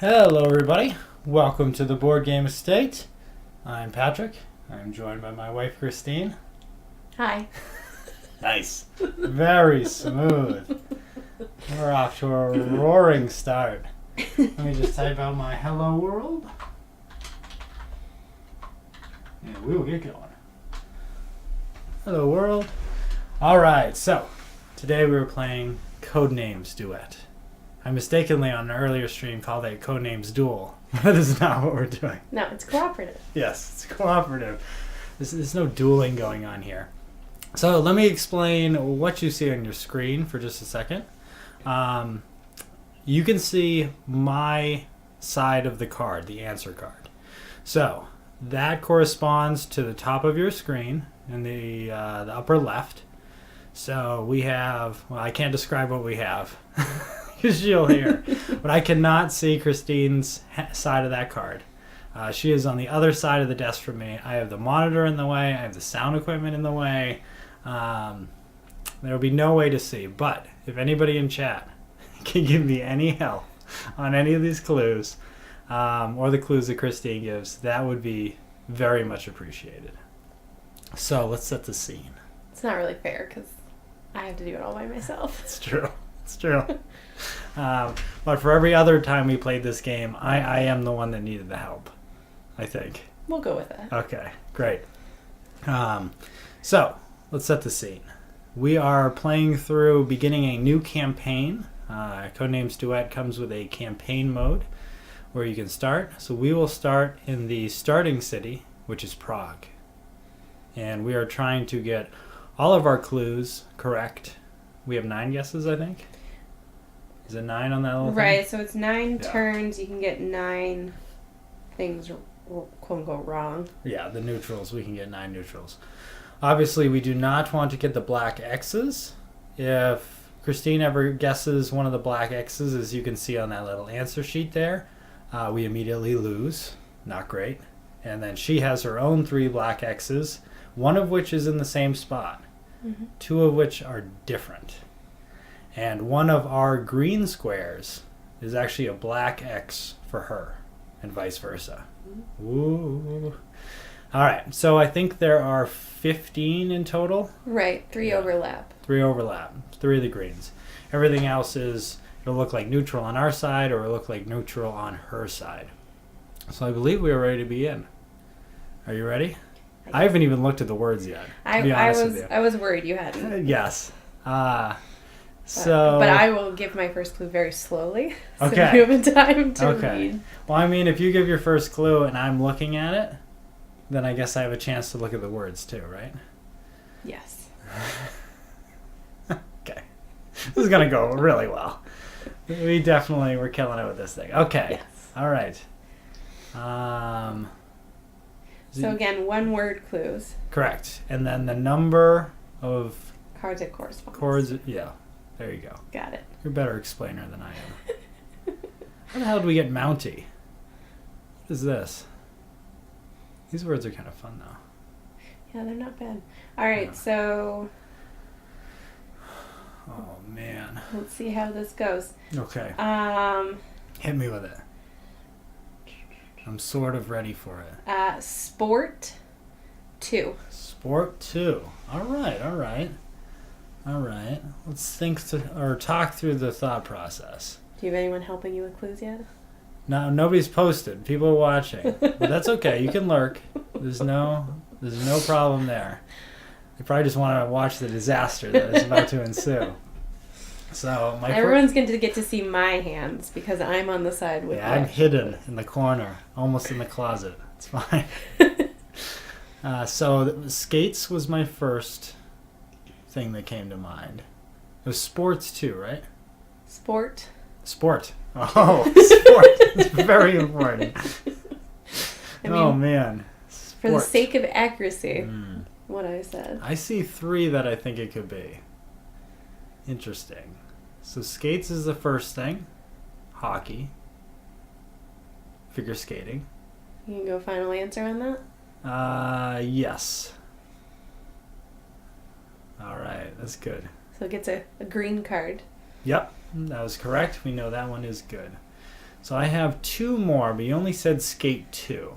Hello everybody, welcome to the Board Game Estate. I'm Patrick. I'm joined by my wife Christine. Hi. Nice. Very smooth. We're off to a roaring start. Let me just type out my hello world. And we will get going. Hello world. Alright, so today we were playing Codenames Duet. I mistakenly on an earlier stream called it Codenames Duel. That is not what we're doing. No, it's cooperative. Yes, it's cooperative. There's no dueling going on here. So let me explain what you see on your screen for just a second. You can see my side of the card, the answer card. So that corresponds to the top of your screen in the upper left. So we have, well, I can't describe what we have. Because you'll hear. But I cannot see Christine's side of that card. She is on the other side of the desk from me. I have the monitor in the way. I have the sound equipment in the way. There will be no way to see. But if anybody in chat can give me any help on any of these clues, or the clues that Christine gives, that would be very much appreciated. So let's set the scene. It's not really fair because I have to do it all by myself. It's true. It's true. But for every other time we played this game, I am the one that needed the help, I think. We'll go with that. Okay, great. So, let's set the scene. We are playing through, beginning a new campaign. Codenames Duet comes with a campaign mode where you can start. So we will start in the starting city, which is Prague. And we are trying to get all of our clues correct. We have 9 guesses, I think. Is it 9 on that little thing? Right, so it's 9 turns. You can get 9 things, quote unquote, wrong. Yeah, the neutrals. We can get 9 neutrals. Obviously, we do not want to get the black X's. If Christine ever guesses one of the black X's, as you can see on that little answer sheet there, we immediately lose. Not great. And then she has her own 3 black X's, one of which is in the same spot. 2 of which are different. And one of our green squares is actually a black X for her, and vice versa. Ooh. All right, so I think there are 15 in total. Right, 3 overlap. 3 overlap, 3 of the greens. Everything else it'll look like neutral on our side, or it'll look like neutral on her side. So I believe we are ready to be in. Are you ready? I haven't even looked at the words yet. I was worried you hadn't. Yes. But I will give my first clue very slowly. So Okay. you have time to read. Well, I mean, if you give your first clue and I'm looking at it, then I guess I have a chance to look at the words too, right? Yes. Okay. This is going to go really well. We're killing it with this thing. Okay. Yes. All right. So again, 1-word clues. Correct. And then the number of Cards that correspond. chords. Yeah. There you go. Got it. You're a better explainer than I am. How the hell do we get Mountie? What is this? These words are kind of fun, though. Yeah, they're not bad. All right, so Oh, man. let's see how this goes. Okay. Hit me with it. I'm sort of ready for it. Sport 2. Sport 2. All right. Let's talk through the thought process. Do you have anyone helping you with clues yet? No, nobody's posted. People are watching. But that's okay. You can lurk. There's no problem there. They probably just want to watch the disaster that is about to ensue. So everyone's going to get to see my hands because I'm on the side with. Yeah, I'm hidden in the corner, almost in the closet. It's fine. So skates was my first thing that came to mind. It was sports too, right? Sport. Oh, sport. It's very important. Man. Sport. For the sake of accuracy, what I said. I see 3 that I think it could be. Interesting. So skates is the first thing. Hockey. Figure skating. You can go final answer on that? Yes. All right, that's good. So it gets a green card. Yep, that was correct. We know that one is good. So I have 2 more, but you only said skate 2.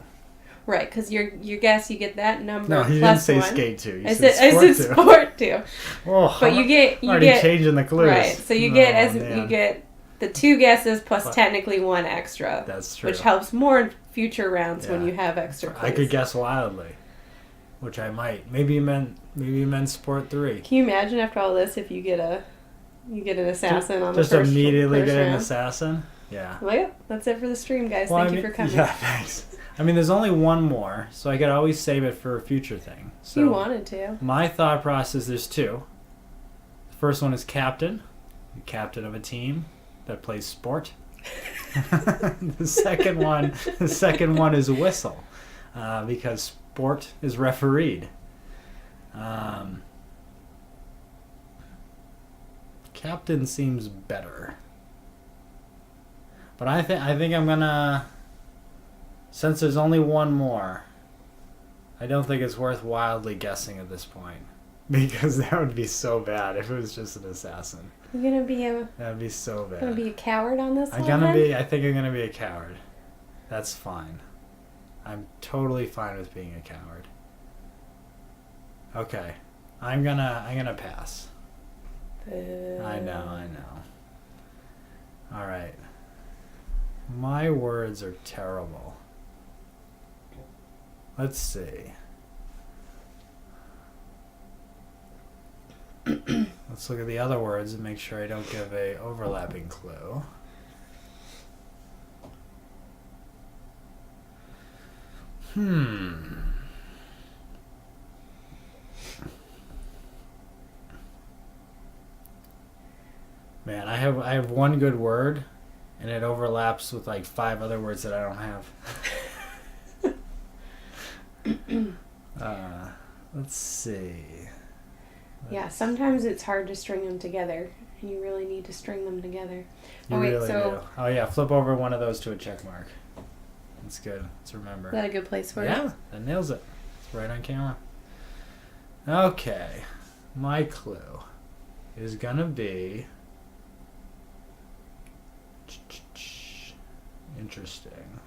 Right, because your guess, you get that number No, he plus didn't say one. skate 2. I said sport 2. Oh, But you get changing the clues. right. So you get the 2 guesses plus technically 1 extra. That's true. Which helps more in future rounds when you have extra clues. I could guess wildly, which I might. Maybe you meant sport 3. Can you imagine after all this if you get an assassin on the just first immediately first get an round? assassin? Yeah. Well, yeah, that's it for the stream, guys. Well, Thank you for coming. Yeah, thanks. I mean, there's only 1 more, so I could always save it for a future thing. So You wanted to. my thought process, there's 2. The first one is captain, the captain of a team that plays sport. the second one is whistle, because sport is refereed. Captain seems better, but I think I'm gonna. Since there's only 1 more, I don't think it's worth wildly guessing at this point. Because that would be so bad if it was just an assassin. You're gonna be That'd be so bad. gonna be a coward on this one. I think I'm gonna be a coward. That's fine. I'm totally fine with being a coward. Okay. I'm gonna pass. I know. Alright. My words are terrible. Let's see. Let's look at the other words and make sure I don't give a overlapping clue. Man, I have 1 good word, and it overlaps with like 5 other words that I don't have. Let's see. Yeah, sometimes it's hard to string them together, and you really need to string them together. You really do. Oh yeah, flip over one of those to a check mark. That's good. Let's remember. Is that a good place for it? Yeah, that nails it. It's right on camera. Okay, my clue is gonna be interesting.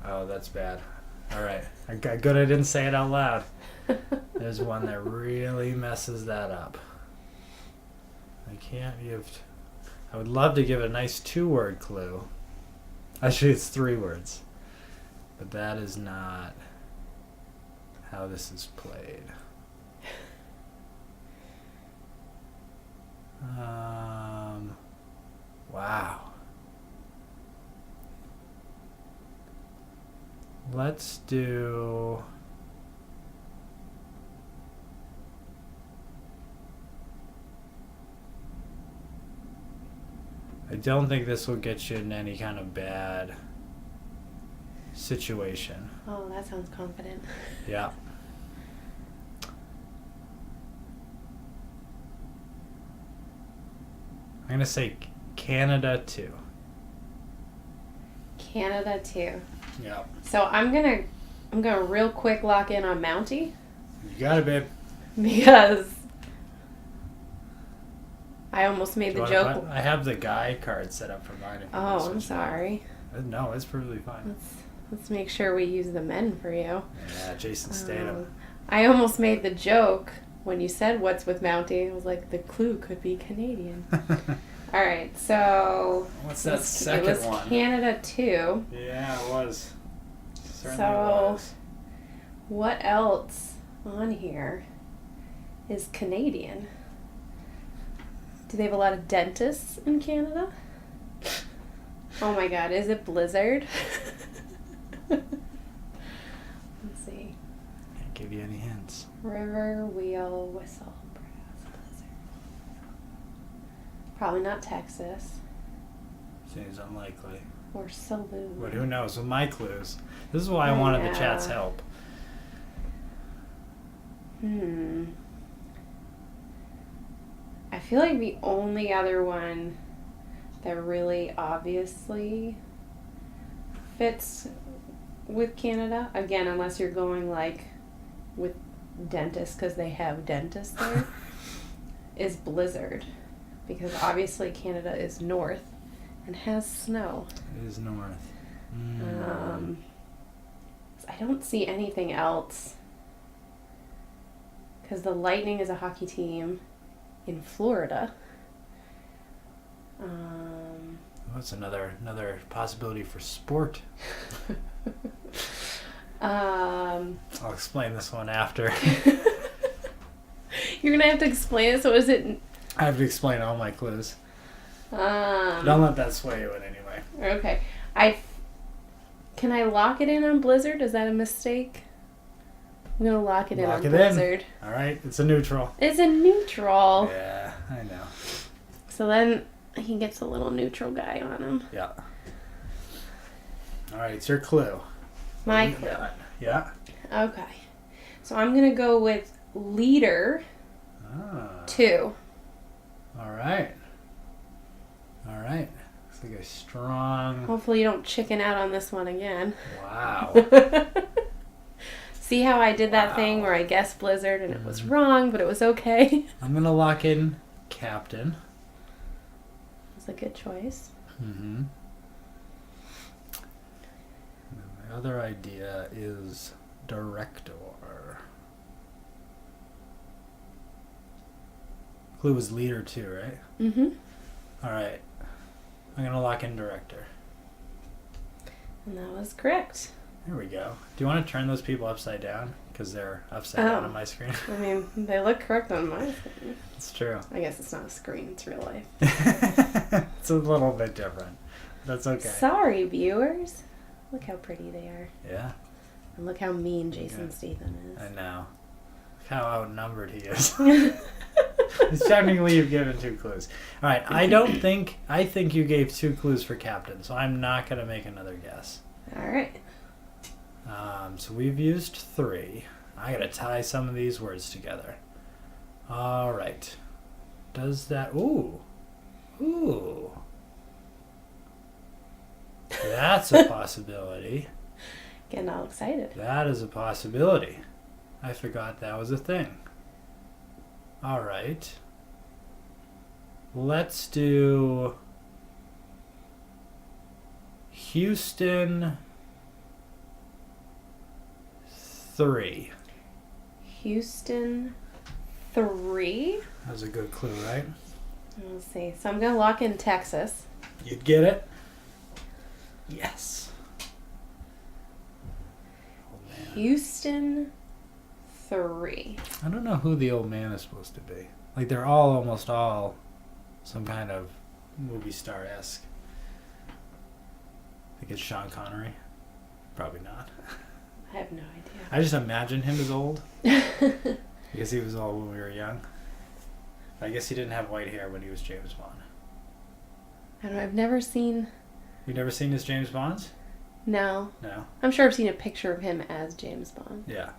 Oh, that's bad. All right, good I didn't say it out loud. There's one that really messes that up. I would love to give a nice 2-word clue. Actually, it's 3 words. But that is not how this is played. Wow. Let's do... I don't think this will get you in any kind of bad situation. Oh, that sounds confident. Yeah. I'm going to say Canada 2. Canada 2. Yeah. So I'm gonna real quick lock in on Mountie. You got it, babe. Because I almost made the joke. I have the guy card set up for mine. Oh, I'm sorry. No, it's perfectly fine. Let's make sure we use the men for you. Yeah, Jason Statham. I almost made the joke when you said what's with Mountie. I was like, the clue could be Canadian. All right, so what's that second one? It was one? Canada 2. Yeah, it was. Certainly so, was. what else on here is Canadian? Do they have a lot of dentists in Canada? Oh my God, is it Blizzard? Let's see. Can't give you any hints. River, wheel, whistle, brass, blizzard. Probably not Texas. Seems unlikely. Or saloon. But who knows? With my clues. This is why I wanted the chat's help. I feel like the only other one that really obviously fits with Canada, again, unless you're going like with dentist because they have dentists there, is blizzard. Because obviously Canada is north and has snow. It is north. I don't see anything else. Because the Lightning is a hockey team in Florida. What's another possibility for sport? I'll explain this one after. You're gonna have to explain it. So is it? I have to explain all my clues. Don't let that sway you in any way. Okay. Can I lock it in on Blizzard? Is that a mistake? I'm gonna lock it in on Blizzard. All right, it's a neutral. It's a neutral. Yeah, I know. So then he gets a little neutral guy on him. Yeah. All right, it's your clue. My clue. Yeah. Okay. So I'm gonna go with leader 2. All right. All right. Looks like a strong. Hopefully you don't chicken out on this one again. Wow. See how I did that thing where I guessed Blizzard and it was wrong, but it was okay? I'm going to lock in Captain. That's a good choice. Mm-hmm. My other idea is Director. Clue was leader 2, right? Mm-hmm. All right. I'm going to lock in Director. And that was correct. There we go. Do you want to turn those people upside down? Because they're upside down on my screen. I mean, they look correct on my screen. It's true. I guess it's not a screen, it's real life. It's a little bit different. That's okay. Sorry, viewers. Look how pretty they are. Yeah. And look how mean Jason Statham is. I know. Look how outnumbered he is. Technically, you've given 2 clues. All right. I think you gave 2 clues for Captain, so I'm not going to make another guess. All right. So we've used 3. I got to tie some of these words together. All right. Does that... Ooh. That's a possibility. Getting all excited. That is a possibility. I forgot that was a thing. All right. Let's do Houston 3. Houston 3. That was a good clue, right? Let's see. So I'm going to lock in Texas. You'd get it? Yes. Oh, man. Houston 3. I don't know who the old man is supposed to be. Like, they're almost all some kind of movie star-esque. I think it's Sean Connery. Probably not. I have no idea. I just imagine him as old. Because he was old when we were young. I guess he didn't have white hair when he was James Bond. I don't know. I've never seen... You've never seen his James Bonds? No. No. I'm sure I've seen a picture of him as James Bond. Yeah.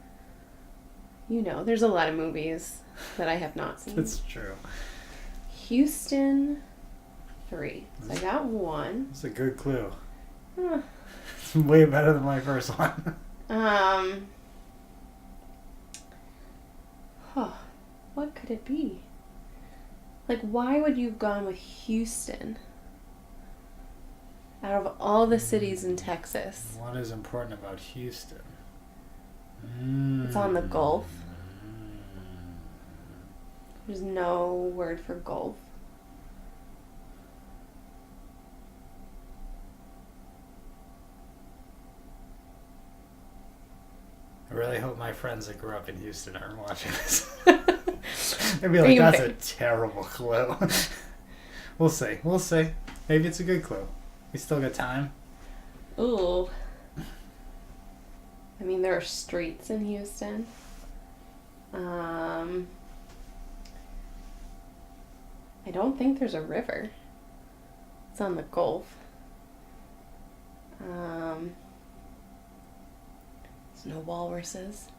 You know, there's a lot of movies that I have not seen. That's true. Houston 3. So I got 1. That's a good clue. Huh. It's way better than my first one. What could it be? Like, why would you have gone with Houston? Out of all the cities in Texas. What is important about Houston? It's on the Gulf. There's no word for Gulf. I really hope my friends that grew up in Houston aren't watching this. They'd be like, that's a terrible clue. We'll see. We'll see. Maybe it's a good clue. We still got time. Ooh. I mean, there are streets in Houston. I don't think there's a river. It's on the Gulf. There's no walruses.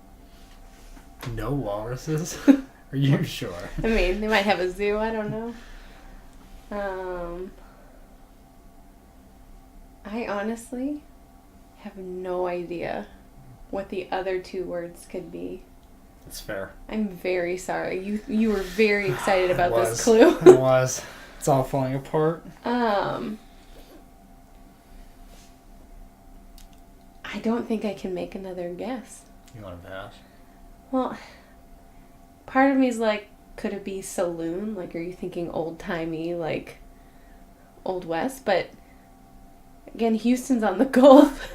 No walruses? Are you sure? I mean, they might have a zoo. I don't know. I honestly have no idea what the other 2 words could be. That's fair. I'm very sorry. You were very excited about I this clue. I was. It's all falling apart. I don't think I can make another guess. You want to pass? Well, part of me is like, could it be saloon? Like, are you thinking old-timey, like, Old West? But, again, Houston's on the Gulf.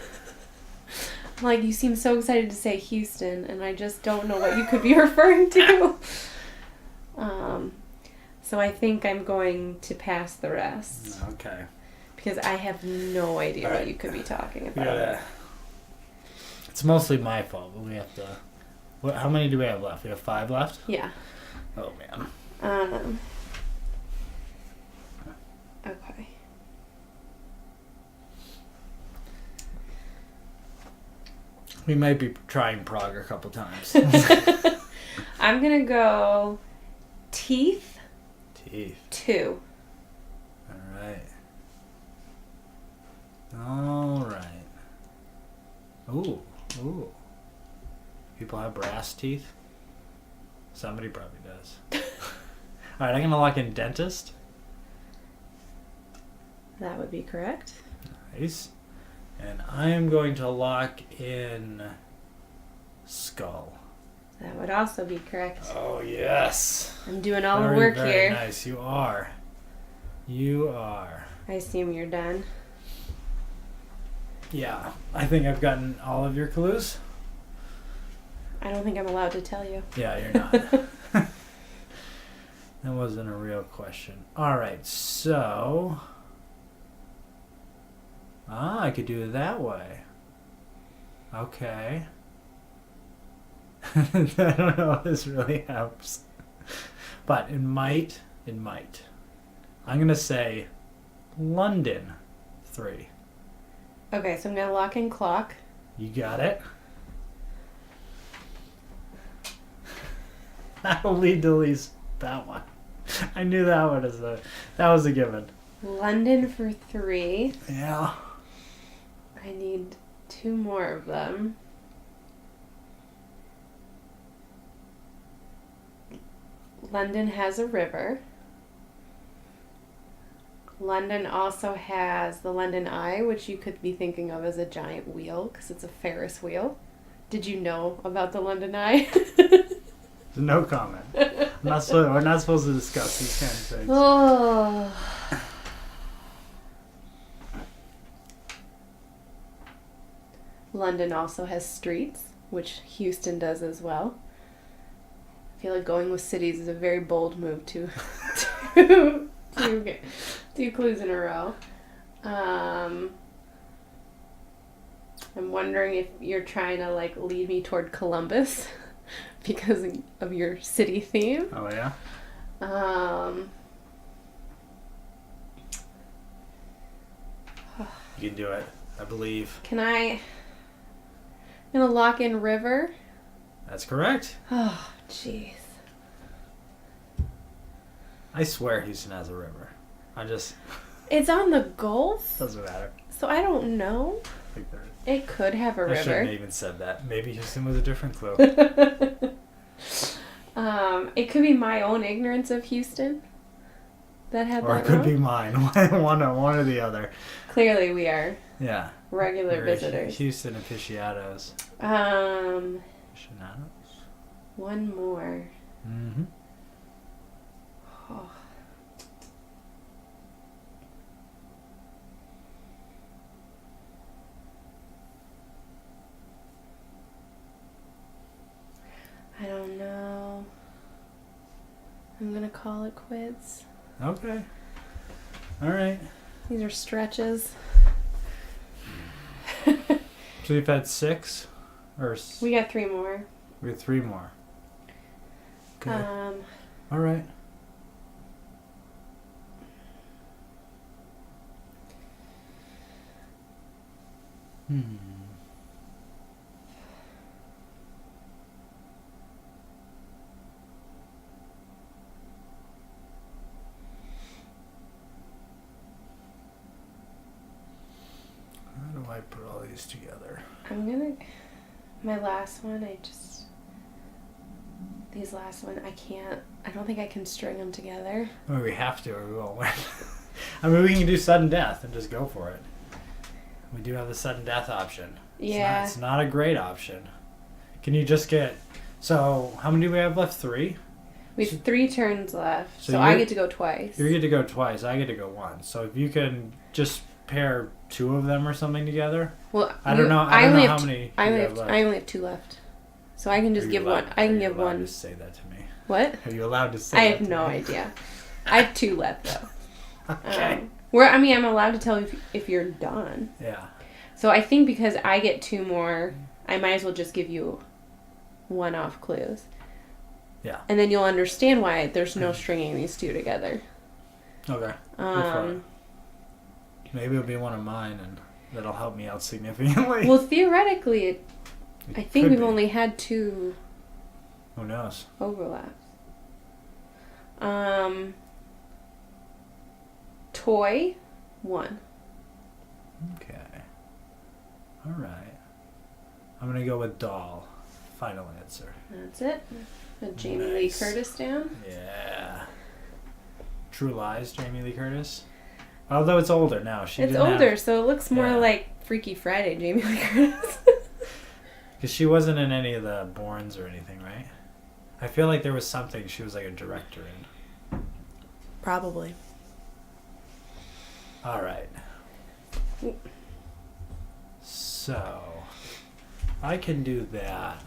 Like, you seem so excited to say Houston, and I just don't know what you could be referring to. So I think I'm going to pass the rest. Okay. Because I have no idea what you could be talking about. It's mostly my fault, but we have to... How many do we have left? We have 5 left? Yeah. Oh, man. Okay. We might be trying Prague a couple times. I'm going to go teeth. Teeth. 2. All right. Ooh. People have brass teeth? Somebody probably does. All right, I'm going to lock in dentist. That would be correct. Nice. And I am going to lock in skull. That would also be correct. Oh, yes. I'm doing all the Very, work very here. Nice. You are. You are. I assume you're done. Yeah. I think I've gotten all of your clues. I don't think I'm allowed to tell you. Yeah, you're not. That wasn't a real question. All right, so... I could do it that way. Okay. I don't know if this really helps. But it might. I'm going to say London 3. Okay, so I'm going to lock in clock. You got it? That'll lead to at least that one. I knew that one that was a given. London for 3. Yeah. I need 2 more of them. London has a river. London also has the London Eye, which you could be thinking of as a giant wheel because it's a Ferris wheel. Did you know about the London Eye? No comment. We're not supposed to discuss these kind of things. Oh. London also has streets, which Houston does as well. I feel like going with cities is a very bold move to get 2 clues in a row. I'm wondering if you're trying to like lead me toward Columbus because of your city theme. Oh yeah. You can do it. I believe. I'm gonna lock in river. That's correct. Oh, jeez. I swear Houston has a river. It's on the Gulf, Doesn't matter. so I don't know. I think there is. It could have a I river. shouldn't have even said that. Maybe Houston was a different clue. It could be my own ignorance of Houston that had Or that it could wrong. be mine. one or the other. Clearly, we are Yeah. regular We're visitors. Houston aficionados. Aficionados. Aficionados? One more. Mm-hmm. Oh. I don't know. I'm gonna call it quits. Okay. All right. These are stretches. So we've had 6? We got 3 more. We have 3 more. Okay. All right. How do I put all these together? my last one, These last one, I don't think I can string them together. I mean, we have to or we won't win. I mean, we can do sudden death and just go for it. We do have the sudden death option. Yeah. It's not a great option. Can you just get... So, how many do we have left? 3? We have 3 turns left, so So I get to go twice. You get to go twice. I get to go once. So if you can just pair 2 of them or something together. Well, I don't know how many I only you have have left. I only have 2 left, so I can just give one. I can give one. Are you allowed to say that to me? What? Are you allowed to say I that have to no me? idea. I have 2 left though. Okay. I'm allowed to tell if you're done. Yeah. So I think because I get 2 more, I might as well just give you one-off clues. Yeah. And then you'll understand why there's no stringing these 2 together. Okay. Go for it. Maybe it'll be one of mine, and that'll help me out significantly. Well, theoretically, I think could we've be. only had 2 Who knows? overlaps. Toy, 1. Okay. All right. I'm gonna go with doll. Final answer. That's it. A Jamie Nice. Lee Curtis down. Yeah. True Lies, Jamie Lee Curtis. Although it's older now. It's older, so it looks more Yeah. like Freaky Friday, Jamie Lee Curtis. Because she wasn't in any of the Bournes or anything, right? I feel like there was something she was like a director in. Probably. All right. So, I can do that.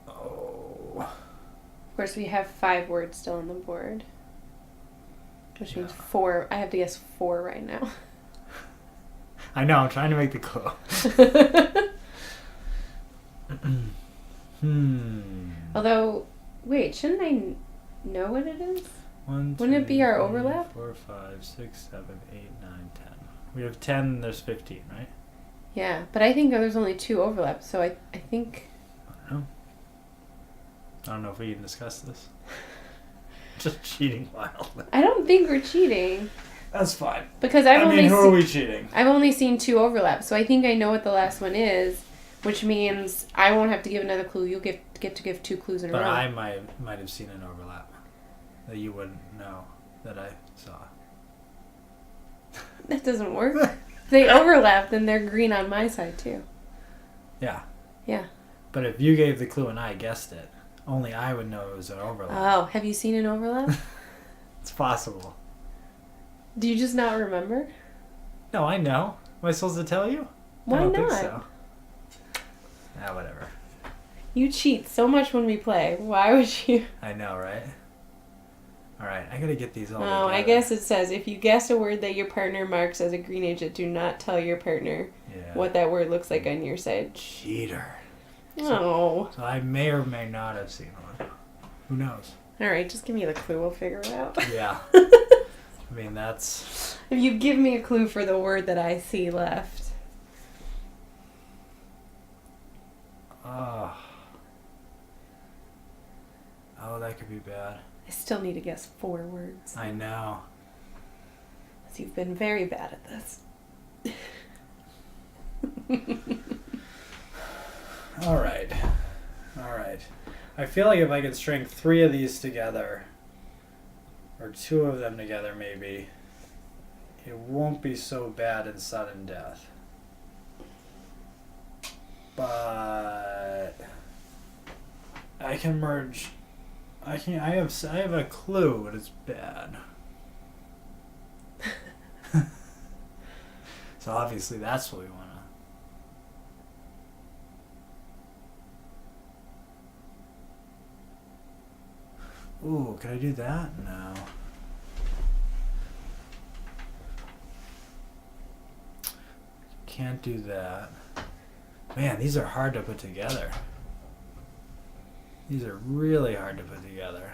Oh. Of course, we have 5 words still on the board. Which means Yeah. 4. I have to guess 4 right now. I know, I'm trying to make the clue. Although, wait, shouldn't I know what it is? 1, Wouldn't it be our 3, overlap? 4, 5, 6, 7, 8, 9, 10. We have 10, there's 15, right? Yeah, but I think there's only 2 overlaps, so I think... I don't know. I don't know if we can discuss this. Just cheating wildly. I don't think we're cheating. That's fine. Because who are we cheating? I've only seen 2 overlaps, so I think I know what the last one is, which means I won't have to give another clue. You'll get to give 2 clues in a But row. I might have seen an overlap that you wouldn't know that I saw. That doesn't work. If they overlap, then they're green on my side, too. Yeah. Yeah. But if you gave the clue and I guessed it, only I would know it was an overlap. Oh, have you seen an overlap? It's possible. Do you just not remember? No, I know. Am I supposed to tell you? Why I don't not? think so. Whatever. You cheat so much when we play. Why would you? I know, right? Alright, I gotta get these all Oh, I together. guess it says, if you guess a word that your partner marks as a green agent, do not tell your partner Yeah. what that word looks like on your side. Cheater. Oh. So I may or may not have seen one. Who knows? Alright, just give me the clue. We'll figure it out. Yeah. I mean, that's... If you give me a clue for the word that I see left. Oh, that could be bad. I still need to guess 4 words. I know. So you've been very bad at this. Alright. I feel like if I could string 3 of these together, or 2 of them together maybe, it won't be so bad in sudden death. But I can merge. I have a clue, but it's bad. So obviously that's what we want to. Ooh, can I do that? No. Can't do that. Man, these are hard to put together. These are really hard to put together.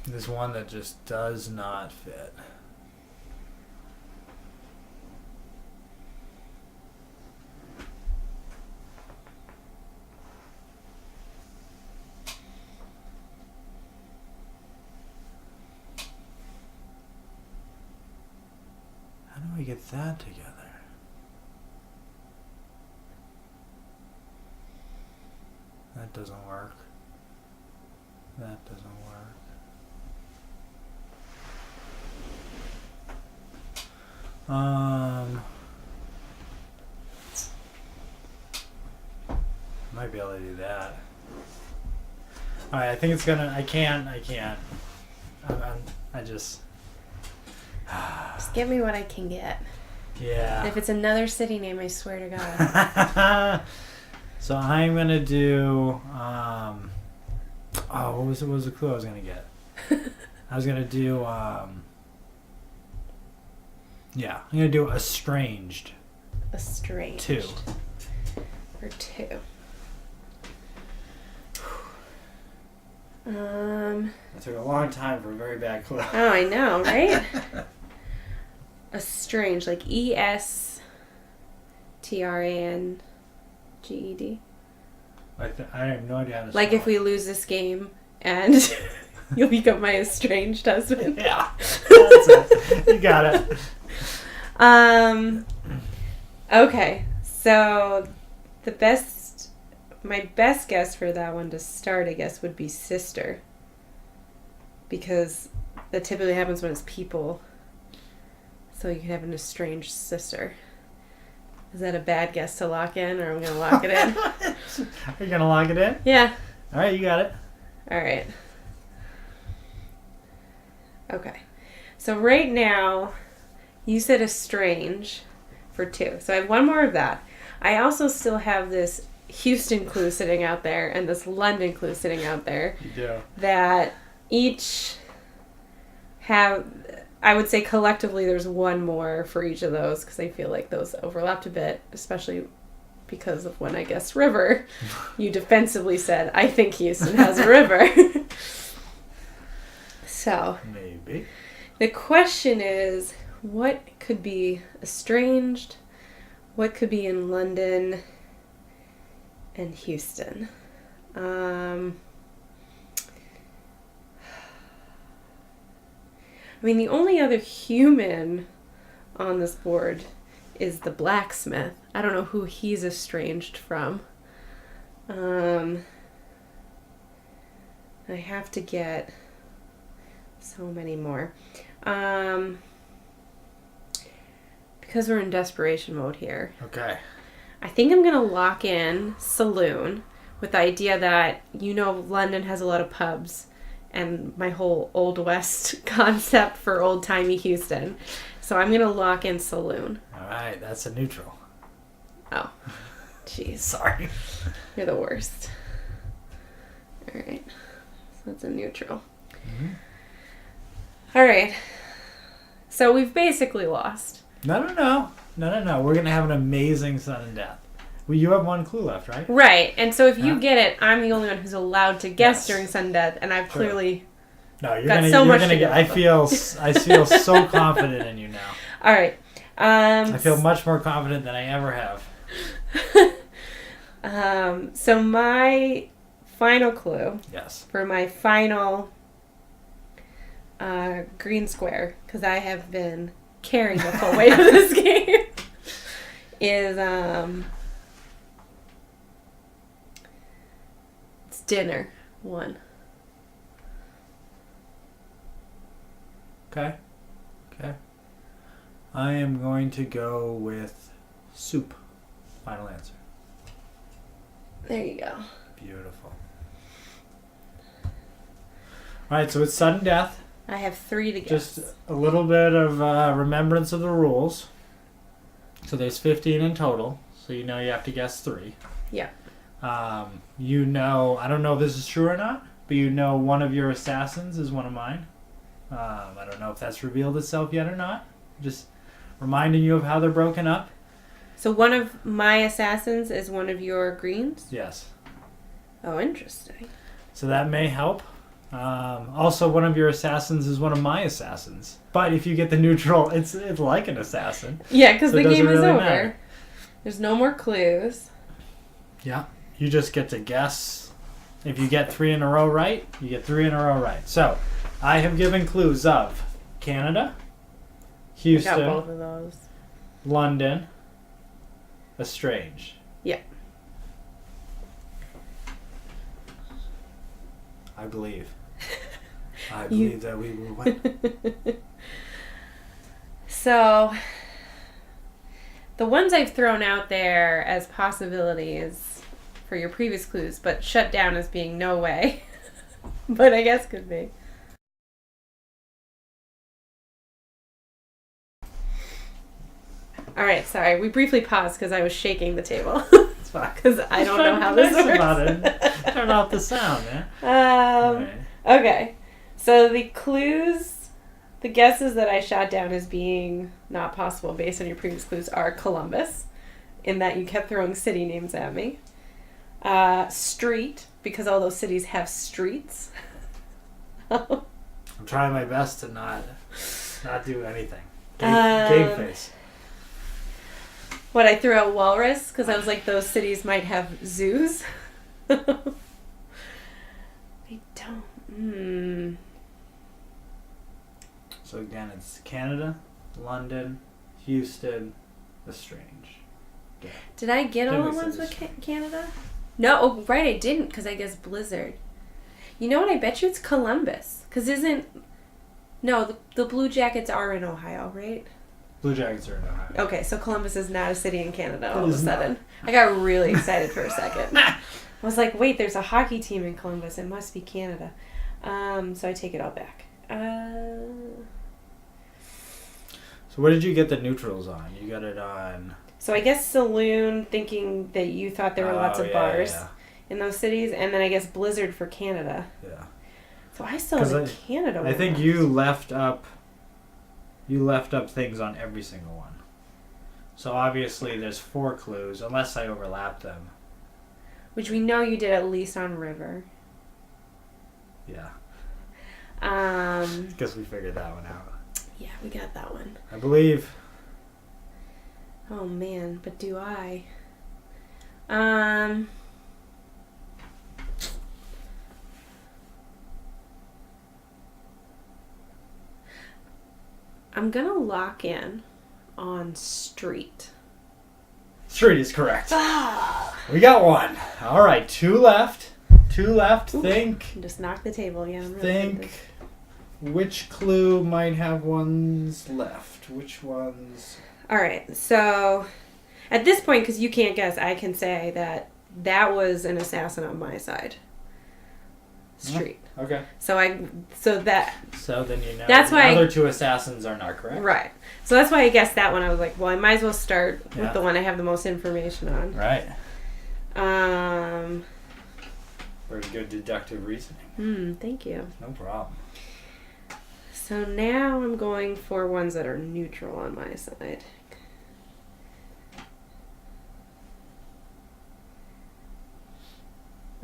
There's one that just does not fit. get that together? That doesn't work. That doesn't work. Might be able to do that. Alright, I think it's gonna... I can't. I just... Just give me what I can get. Yeah. And if it's another city name, I swear to God. So I'm gonna do... what was the clue I was gonna get? I was gonna do... yeah, I'm gonna do estranged. Estranged. 2. For 2. That took a long time for a very bad clue. Oh, I know, right? Estranged, like ESTRANGED. I have no idea how to Like spell if we lose this game and you'll become my estranged husband. Yeah. That's it. You got it. Okay. So my best guess for that one to start, I guess, would be sister. Because that typically happens when it's people. So you could have an estranged sister. Is that a bad guess to lock in, or am I going to lock it in? Are you going to lock it in? Yeah. All right, you got it. All right. Okay. So right now, you said estrange for 2. So I have one more of that. I also still have this Houston clue sitting out there and this London clue sitting out there. You do. That each have... I would say collectively there's one more for each of those because I feel like those overlapped a bit, especially because of when I guessed river. You defensively said, I think Houston has a river. So, maybe. The question is, what could be estranged? What could be in London and Houston? I mean, the only other human on this board is the blacksmith. I don't know who he's estranged from. I have to get so many more. Because we're in desperation mode here. Okay. I think I'm going to lock in saloon with the idea that, London has a lot of pubs. And my whole Old West concept for old-timey Houston. So I'm going to lock in saloon. All right, that's a neutral. Oh, jeez. Sorry. You're the worst. All right. So that's a neutral. Mm-hmm. All right. So we've basically lost. No. We're going to have an amazing sudden death. Well, you have one clue left, right? Right. And so if you get it, I'm the only one who's allowed to guess during sudden death, and I've clearly you're got gonna, so you're much gonna to get. go I with. feel so confident in you now. All right. I feel much more confident than I ever have. So my final clue. Yes. For my final green square, because I have been carrying the full weight of this game, is it's dinner 1. Okay. I am going to go with soup. Final answer. There you go. Beautiful. All right, so it's sudden death. I have 3 to guess. Just a little bit of remembrance of the rules. So there's 15 in total, so you have to guess 3. Yeah. I don't know if this is true or not, but one of your assassins is one of mine. I don't know if that's revealed itself yet or not. Just reminding you of how they're broken up. So one of my assassins is one of your greens? Yes. Oh, interesting. So that may help. Also, one of your assassins is one of my assassins. But if you get the neutral, it's like an assassin. Yeah, because the game is really over. Matter. There's no more clues. Yeah. You just get to guess. If you get 3 in a row right, you get 3 in a row right. So, I have given clues of Canada, Houston, I got both of those. London, Estranged. Yeah. I believe. I believe that we will win. So, the ones I've thrown out there as possibilities for your previous clues, but shut down as being no way, but I guess could be. All right, sorry. We briefly paused because I was shaking the table. It's fine. Because I don't know how this works. About it. Turn off the sound, man. Right. Okay. So the clues, the guesses that I shot down as being not possible based on your previous clues are Columbus, in that you kept throwing city names at me. Street, because all those cities have streets. I'm trying my best to not do anything. Game face. What, I threw out walrus because I was like, those cities might have zoos. I don't. So again, it's Canada, London, Houston, Estranged. Yeah. Did I get all the ones with Canada? No, oh, right, I didn't because I guess Blizzard. You know what? I bet you it's Columbus because no, the Blue Jackets are in Ohio, right? Blue Jackets are in Ohio. Okay, so Columbus is not a city in Canada all of a sudden. I got really excited for a second. I was like, wait, there's a hockey team in Columbus. It must be Canada. So I take it all back. So where did you get the neutrals on? You got it on... So I guess Saloon, thinking that you thought there were lots of bars in those cities. And then I guess Blizzard for Canada. Yeah. So I still have a Canada one. I think you left up things on every single one. So obviously there's 4 clues, unless I overlap them. Which we know you did at least on River. Yeah. Guess we figured that one out. Yeah, we got that one. I believe. Oh man, but do I? I'm gonna lock in on street. Street is correct. We got one. All right, 2 left. 2 left. Ooh, think. Just knock the table. Yeah. I'm really think. Which clue might have ones left? Which ones? All right. So, at this point, because you can't guess, I can say that was an assassin on my side. Street. Okay. So then you know that's the why other 2 assassins are not correct. Right. So that's why I guessed that one. I was like, well, I might as well start with the one I have the most information on. Right. Very good deductive reasoning. Thank you. No problem. So now I'm going for ones that are neutral on my side.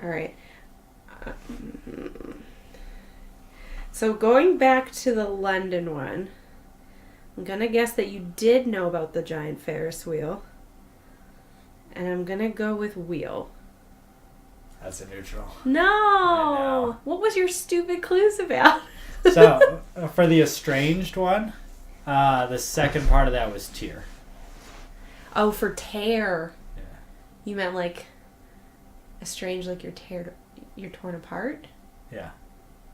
All right. So going back to the London one, I'm going to guess that you did know about the giant Ferris wheel. And I'm going to go with wheel. That's a neutral. No! What was your stupid clues about? So, for the estranged one, the second part of that was tear. Oh, for tear. Yeah. You meant like estranged, like you're torn apart? Yeah.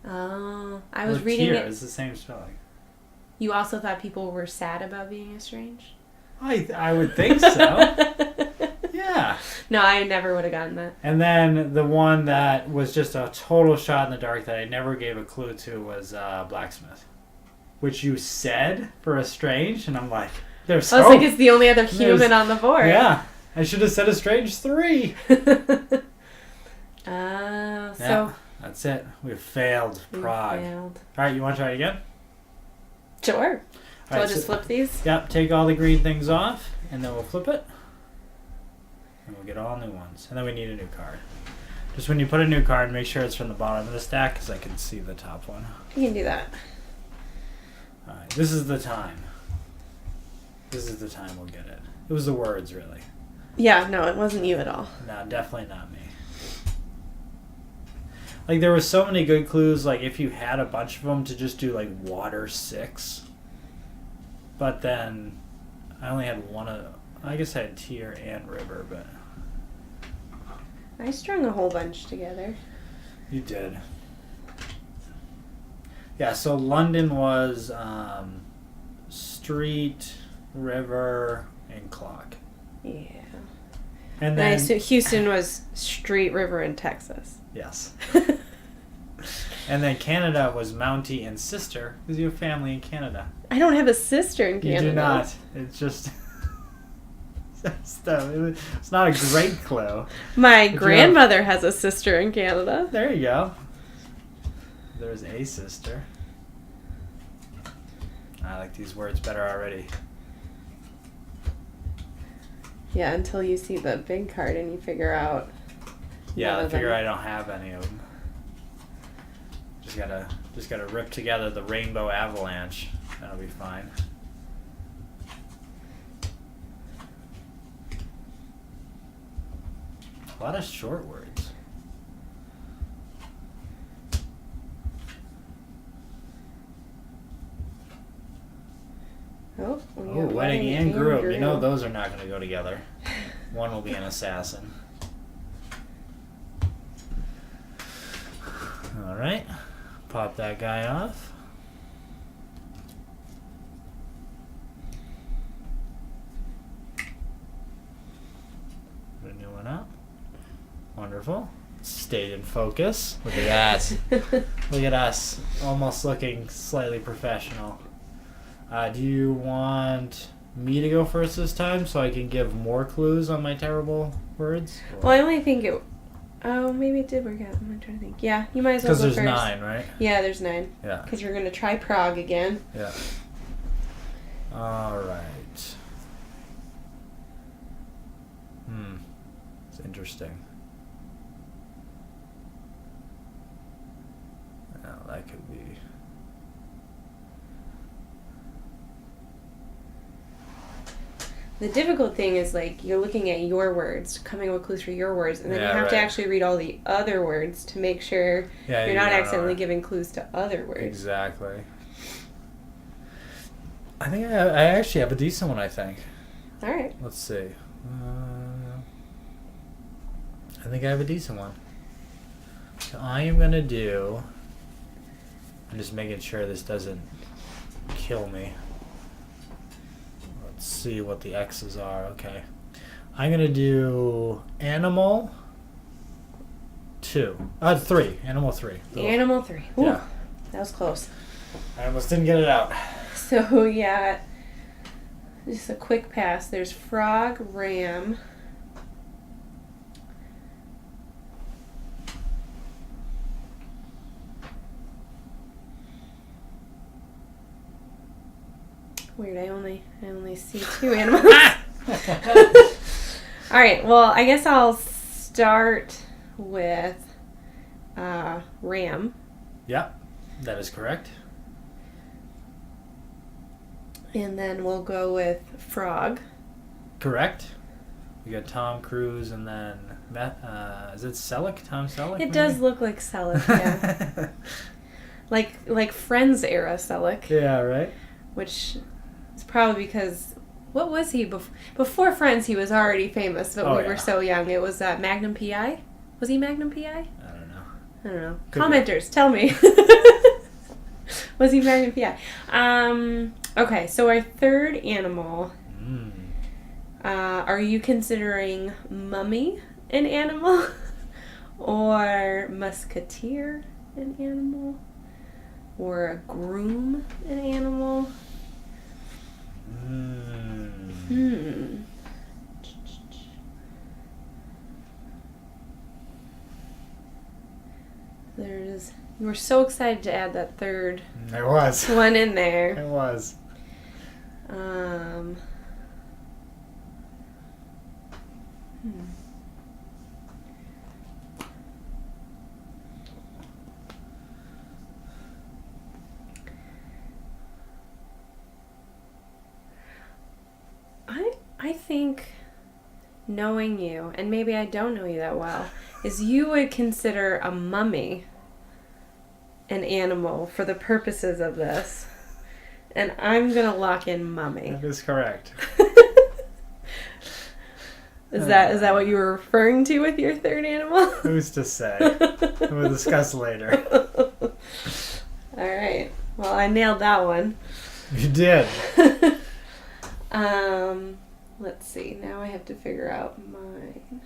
Oh, I was reading tear it. It's the same spelling. You also thought people were sad about being estranged? I would think so. Yeah. No, I never would have gotten that. And then the one that was just a total shot in the dark that I never gave a clue to was blacksmith, which you said for estranged, and I'm like, there's. I was like, it's the only other human on the board. Yeah, I should have said estranged 3. So that's it. We failed Prague. Failed. All right, you want to try it again? Sure. So All I'll just flip these? Yep, take all the green things off, and then we'll flip it. And we'll get all new ones. And then we need a new card. Just when you put a new card, make sure it's from the bottom of the stack, because I can see the top one. You can do that. All right, this is the time. This is the time we'll get it. It was the words, really. Yeah, no, it wasn't you at all. No, definitely not me. Like, there were so many good clues, like, if you had a bunch of them, to just do, like, water 6. But then I only had one of. I guess I had tier and river, but I strung a whole bunch together. you did. Yeah. So London was street, river, and clock. Yeah. And then So Houston was street, river, and Texas. yes. And then Canada was Mountie and sister, because you have family in Canada. I don't have a sister in Canada. You do not. It's just it's not a great clue. My grandmother has a sister in Canada. There you go. There's a sister. I like these words better already. Yeah, until you see the big card and you figure out. Yeah, I one of figure them. I don't have any of them. Just gotta rip together the rainbow avalanche. That'll be fine. A lot of short words. Oh, wedding and groom. You know those are not going to go together. One will be an assassin. All right. Pop that guy off. Put a new one up. Wonderful. Stayed in focus. Look at that. Look at us. Almost looking slightly professional. Do you want me to go first this time so I can give more clues on my terrible words? Well, I only think it... Oh, maybe it did work out. I'm trying to think. Yeah, you might as well go because first. there's 9, right? Yeah, there's 9. Yeah. Because you're going to try Prague again. Yeah. All right. It's interesting. Now that could be... The difficult thing is, like, you're looking at your words, coming up with clues for your words, and then Yeah, you have to right. actually read all the other words to make sure Yeah, you're you not don't accidentally know. giving clues to other words. Exactly. I think I actually have a decent one, I think. All right. Let's see. I think I have a decent one. So I am going to do... I'm just making sure this doesn't kill me. Let's see what the X's are. Okay. I'm going to do animal 2. 3. Animal 3. Ugh. Animal 3. Ooh, Yeah. that was close. I almost didn't get it out. So, yeah, just a quick pass. There's frog, ram. Weird, I only see 2 animals. All right, well, I guess I'll start with ram. Yep. That is correct. And then we'll go with frog. Correct. We got Tom Cruise and then is it Selleck? Tom Selleck? It maybe? does look like Selleck, yeah. like Friends era Selleck, Yeah, right? which is probably because, what was he before Friends? He was already famous, but Oh, we yeah. were so young. It was Magnum PI. Was he Magnum PI? I don't know. I don't know. Could be. Commenters, tell me. Was he Magnum PI? Okay, so our third animal. Are you considering mummy an animal? Or musketeer an animal? Or a groom an animal? You were so excited to add that third It was. one in there. It was. I think, knowing you, and maybe I don't know you that well, is you would consider a mummy an animal for the purposes of this. And I'm going to lock in mummy. That is correct. Is that what you were referring to with your third animal? Who's to say? We'll discuss later. All right. Well, I nailed that one. You did. Let's see. Now I have to figure out mine.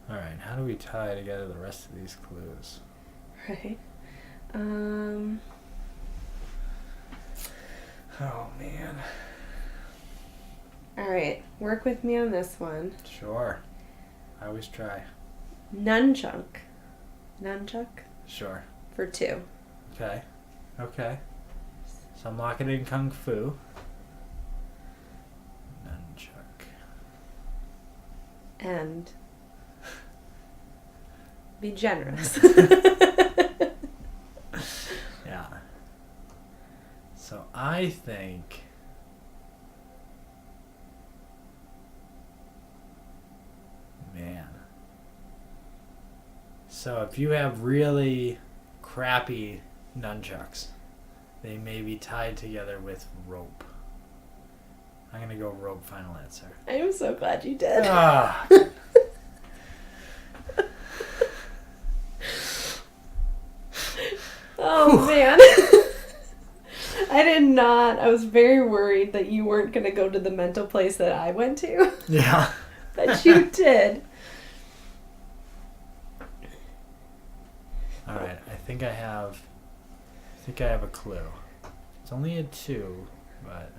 All right, how do we tie together the rest of these clues? Right. Oh, man. All right. Work with me on this one. Sure. I always try. Nunchuck. Sure. For 2. Okay. So I'm locking in Kung Fu. Nunchuck. And be generous. Yeah. So I think... Man. So if you have really crappy nunchucks, they may be tied together with rope. I'm going to go rope final answer. I am so glad you did. Ah. Oh, man. I did not. I was very worried that you weren't going to go to the mental place that I went to. Yeah. But you did. All right. I think I have a clue. It's only a 2, but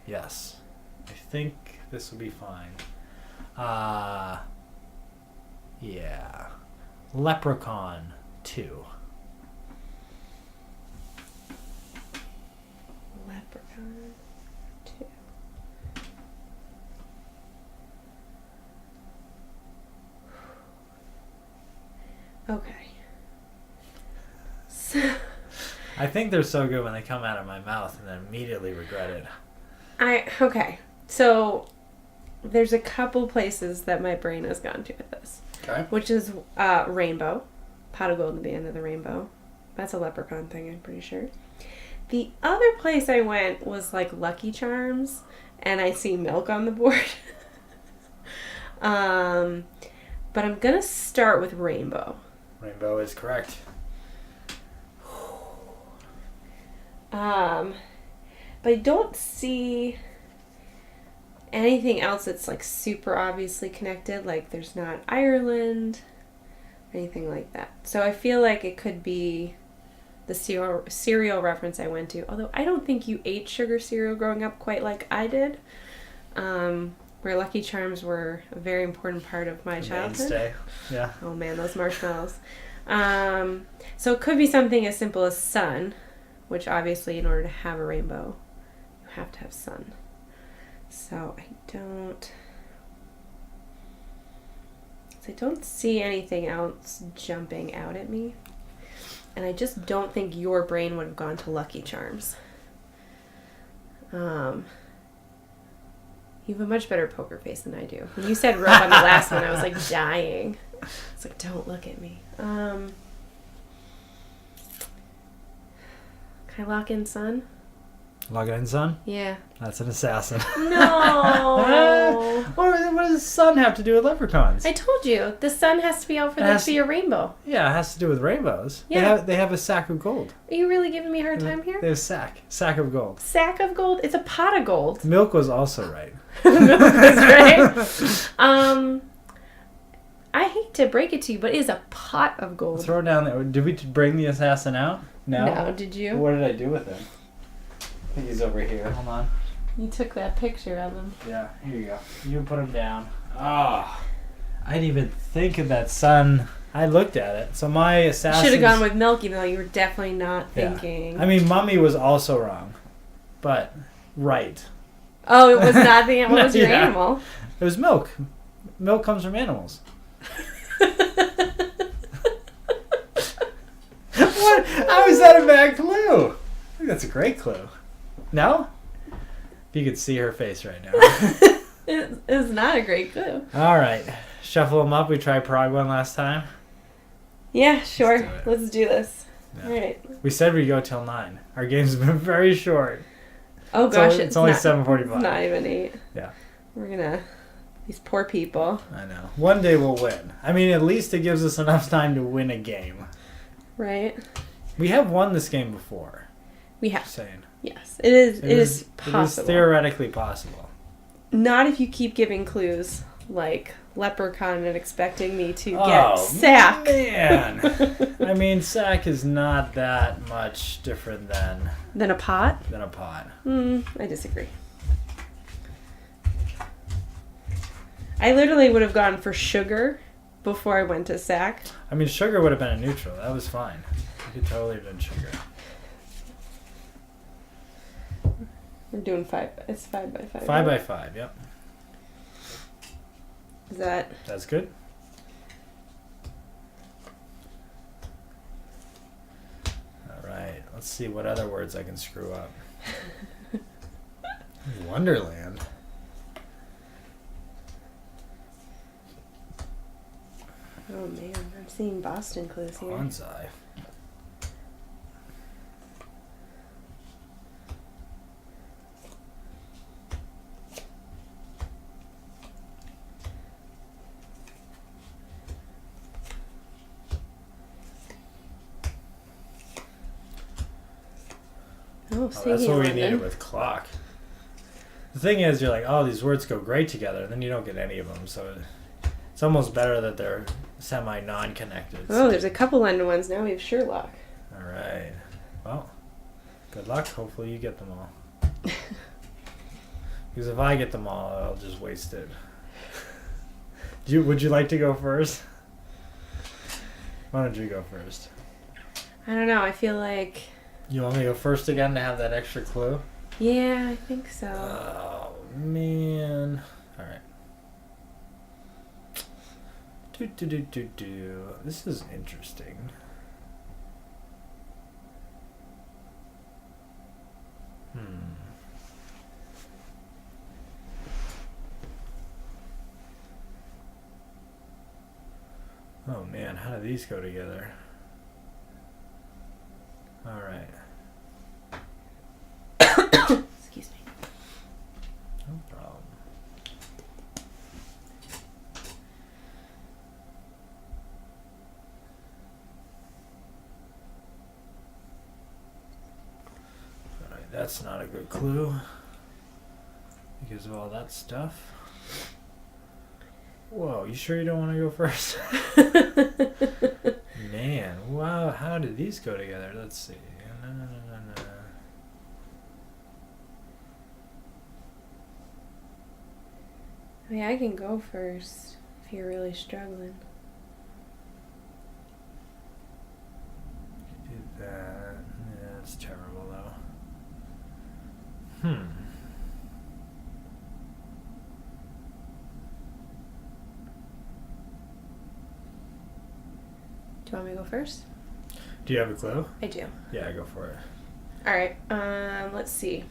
yes. I think this will be fine. Yeah. Leprechaun 2. Leprechaun 2. Okay. So, I think they're so good when they come out of my mouth and then immediately regret it. okay. So there's a couple places that my brain has gone to with this. Okay. Which is rainbow. Pot of gold at the end of the rainbow. That's a leprechaun thing, I'm pretty sure. The other place I went was like Lucky Charms, and I see milk on the board. But I'm going to start with rainbow. Rainbow is correct. But I don't see anything else that's like super obviously connected. Like there's not Ireland or anything like that. So I feel like it could be the cereal reference I went to. Although I don't think you ate sugar cereal growing up quite like I did. Where Lucky Charms were a very important part of my childhood. Mainstay. Yeah. Oh man, those marshmallows. So it could be something as simple as sun, which obviously in order to have a rainbow, you have to have sun. So I don't see anything else jumping out at me. And I just don't think your brain would have gone to Lucky Charms. You have a much better poker face than I do. When you said rope on the last one, I was like dying. It's like, don't look at me. Can I lock in sun? Lock it in, son? Yeah. That's an assassin. No. What does the sun have to do with leprechauns? I told you, the sun has to be out for there to be a rainbow. Yeah, it has to do with rainbows. Yeah. They have a sack of gold. Are you really giving me a hard time here? They have a sack of gold. Sack of gold? It's a pot of gold. Milk was also right. Milk was right. I hate to break it to you, but it is a pot of gold. Throw down there. Did we bring the assassin out? No, did you? What did I do with him? I think he's over here. Hold on. You took that picture of him. Yeah, here you go. You put him down. Oh, I didn't even think of that sun. I looked at it. So my assassin Should have gone with milk, even though you were definitely not thinking. I mean, Mummy was also wrong, but right. Oh, it was not the animal. What was your animal? It was milk. Milk comes from animals. What? How is that a bad clue? I think that's a great clue. No? If you could see her face right now. It's not a great clue. All right. Shuffle them up. We tried Prague one last time. Yeah, sure. do it. Let's do this. Yeah. All right. We said we'd go till 9. Our game's been very short. Oh gosh, It's only not, 7:45. It's not even 8. Yeah. We're gonna. These poor people. I know. One day we'll win. I mean, at least it gives us enough time to win a game. Right. We have won this game before. We have. Just saying. Yes, it is. It is possible. It is theoretically possible. Not if you keep giving clues like Leprechaun and expecting me to get sack. Man. I mean, sack is not that much different than Than a pot? a pot. I disagree. I literally would have gone for sugar before I went to sack. I mean, sugar would have been a neutral. That was fine. You could totally have done sugar. We're doing 5. It's 5 by 5. 5 by 5, yep. Is that... That's good. All right. Let's see what other words I can screw up. Wonderland. Oh man, I'm seeing Boston clues here. Bonsai. Oh, That's what we London. needed with clock. The thing is, you're like, oh, these words go great together, and then you don't get any of them, so it's almost better that they're semi-non-connected. Oh, there's a couple London ones now. We have Sherlock. All right. Well, good luck. Hopefully you get them all. Because if I get them all, I'll just waste it. Would you like to go first? Why don't you go first? I don't know. I feel like... You want me to go first again to have that extra clue? Yeah, I think so. Oh, man. All right. This is interesting. Oh man, how do these go together? All right. Excuse me. No problem. Alright, that's not a good clue because of all that stuff. Whoa, you sure you don't want to go first? Man, wow, how did these go together? Let's see. No. I mean, I can go first if you're really struggling. Do that. Yeah, that's terrible though. Do you want me to go first? Do you have a clue? I do. Yeah, go for it. All right. Let's see.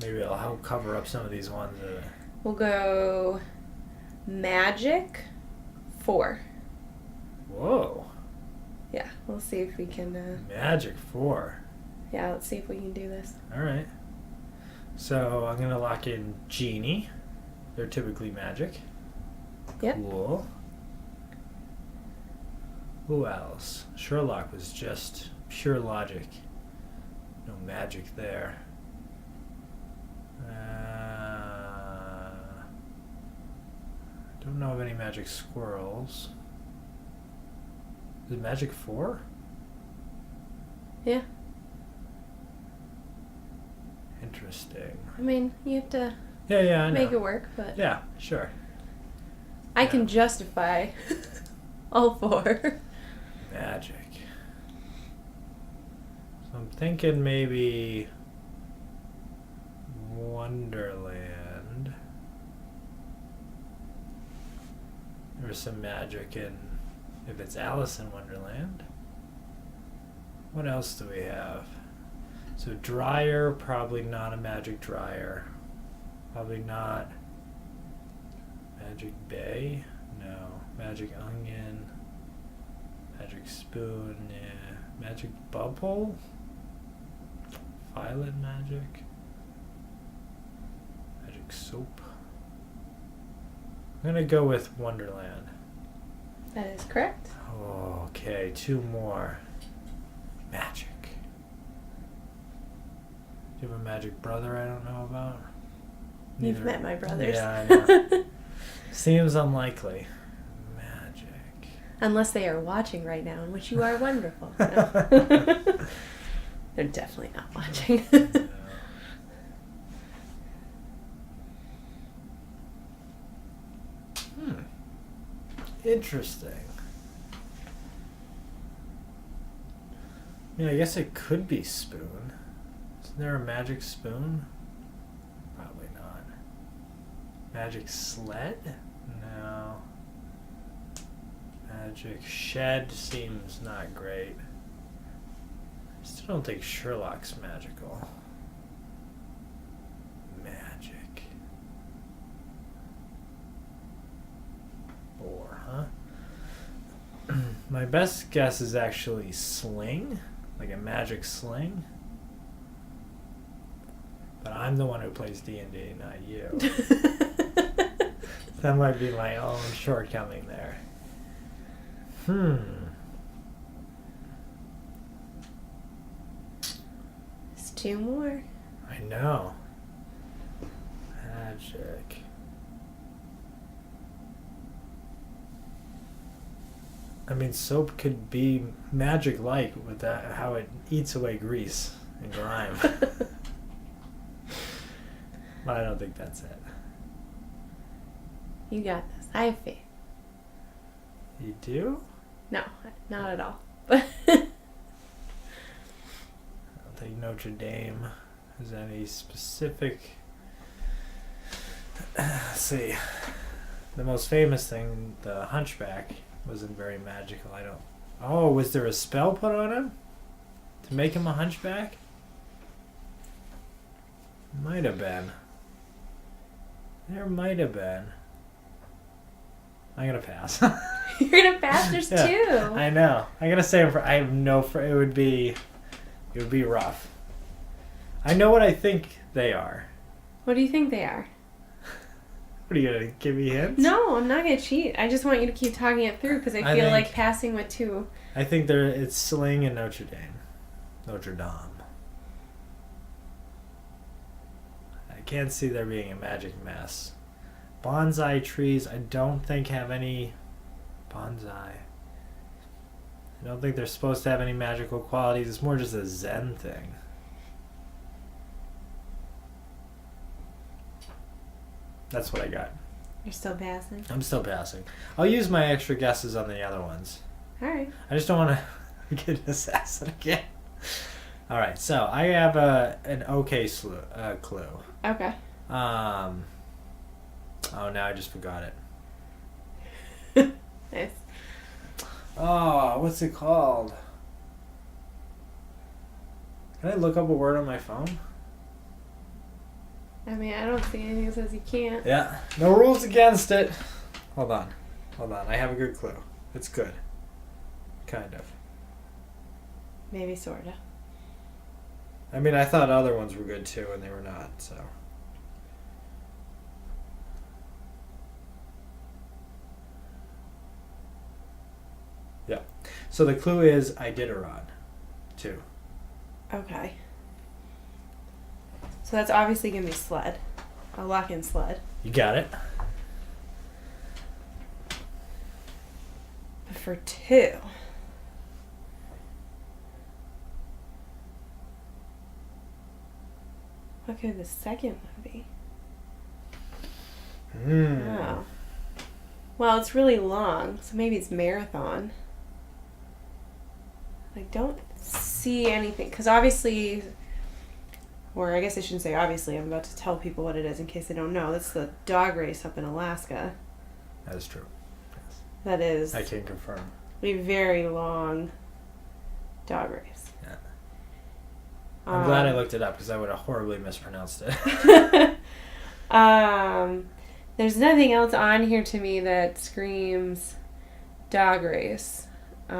Maybe it'll help cover up some of these ones. We'll go Magic 4. Whoa. Yeah, we'll see if we can... Magic 4. Yeah, let's see if we can do this. All right. So I'm going to lock in Genie. They're typically magic. Yep. Cool. Who else? Sherlock was just pure logic. No magic there. Don't know of any magic squirrels. Is it Magic 4? Yeah. Interesting. I mean, you have to Yeah, I know. make it work, but Yeah, sure. I can justify all 4. Magic. So I'm thinking maybe Wonderland. There's some magic in if it's Alice in Wonderland. What else do we have? So dryer, probably not a magic dryer. Probably not Magic Bay. No. Magic onion. Magic spoon. Yeah. Magic bubble. Violet magic. Magic soap. I'm gonna go with Wonderland. That is correct. Okay, 2 more. Magic. Do you have a magic brother I don't know about? You've met my brothers. Yeah, I know. Seems unlikely. Magic. Unless they are watching right now, in which you are wonderful. No. They're definitely not watching. Interesting. I guess it could be spoon. Isn't there a magic spoon? Probably not. Magic sled? No. Magic shed seems not great. I still don't think Sherlock's magical. Magic. Or, huh? My best guess is actually sling. Like a magic sling. But I'm the one who plays D&D, not you. That might be my own shortcoming there. There's 2 more. I know. Magic. I mean, soap could be magic-like with that, how it eats away grease and grime. But I don't think that's it. You got this. I have faith. You do? No, not at all. I don't think Notre Dame has any specific... Let's see. The most famous thing, the Hunchback, wasn't very magical. I don't... Oh, was there a spell put on him? To make him a hunchback? Might have been. There might have been. I'm gonna pass. You're gonna pass? There's 2. I know. I'm gonna say I have no. It would be rough. I know what I think they are. What do you think they are? What are you gonna give me hints? No, I'm not gonna cheat. I just want you to keep talking it through because I feel like passing with 2. I think it's Sling and Notre Dame. Notre Dame. I can't see there being a magic mess. Bonsai trees, I don't think have any bonsai. I don't think they're supposed to have any magical qualities. It's more just a Zen thing. That's what I got. You're still passing? I'm still passing. I'll use my extra guesses on the other ones. Alright. I just don't want to get an assassin again. Alright, so I have an okay clue. Okay. Oh, now I just forgot it. Nice. Oh, what's it called? Can I look up a word on my phone? I mean, I don't see anything that says you can't. Yeah. No rules against it. Hold on. I have a good clue. It's good. Kind of. Maybe sorta. I mean, I thought other ones were good too, and they were not, so. Yeah. So the clue is Iditarod, too. Okay. So that's obviously gonna be sled. I'll lock in sled. You got it. But for 2. What could the second one be? Oh. Well, it's really long, so maybe it's marathon. I don't see anything, because obviously, or I guess I shouldn't say obviously, I'm about to tell people what it is in case they don't know. That's the dog race up in Alaska. That is true. Yes. That is... I can confirm. A very long dog race. Yeah. I'm glad I looked it up because I would have horribly mispronounced it. There's nothing else on here to me that screams dog race. They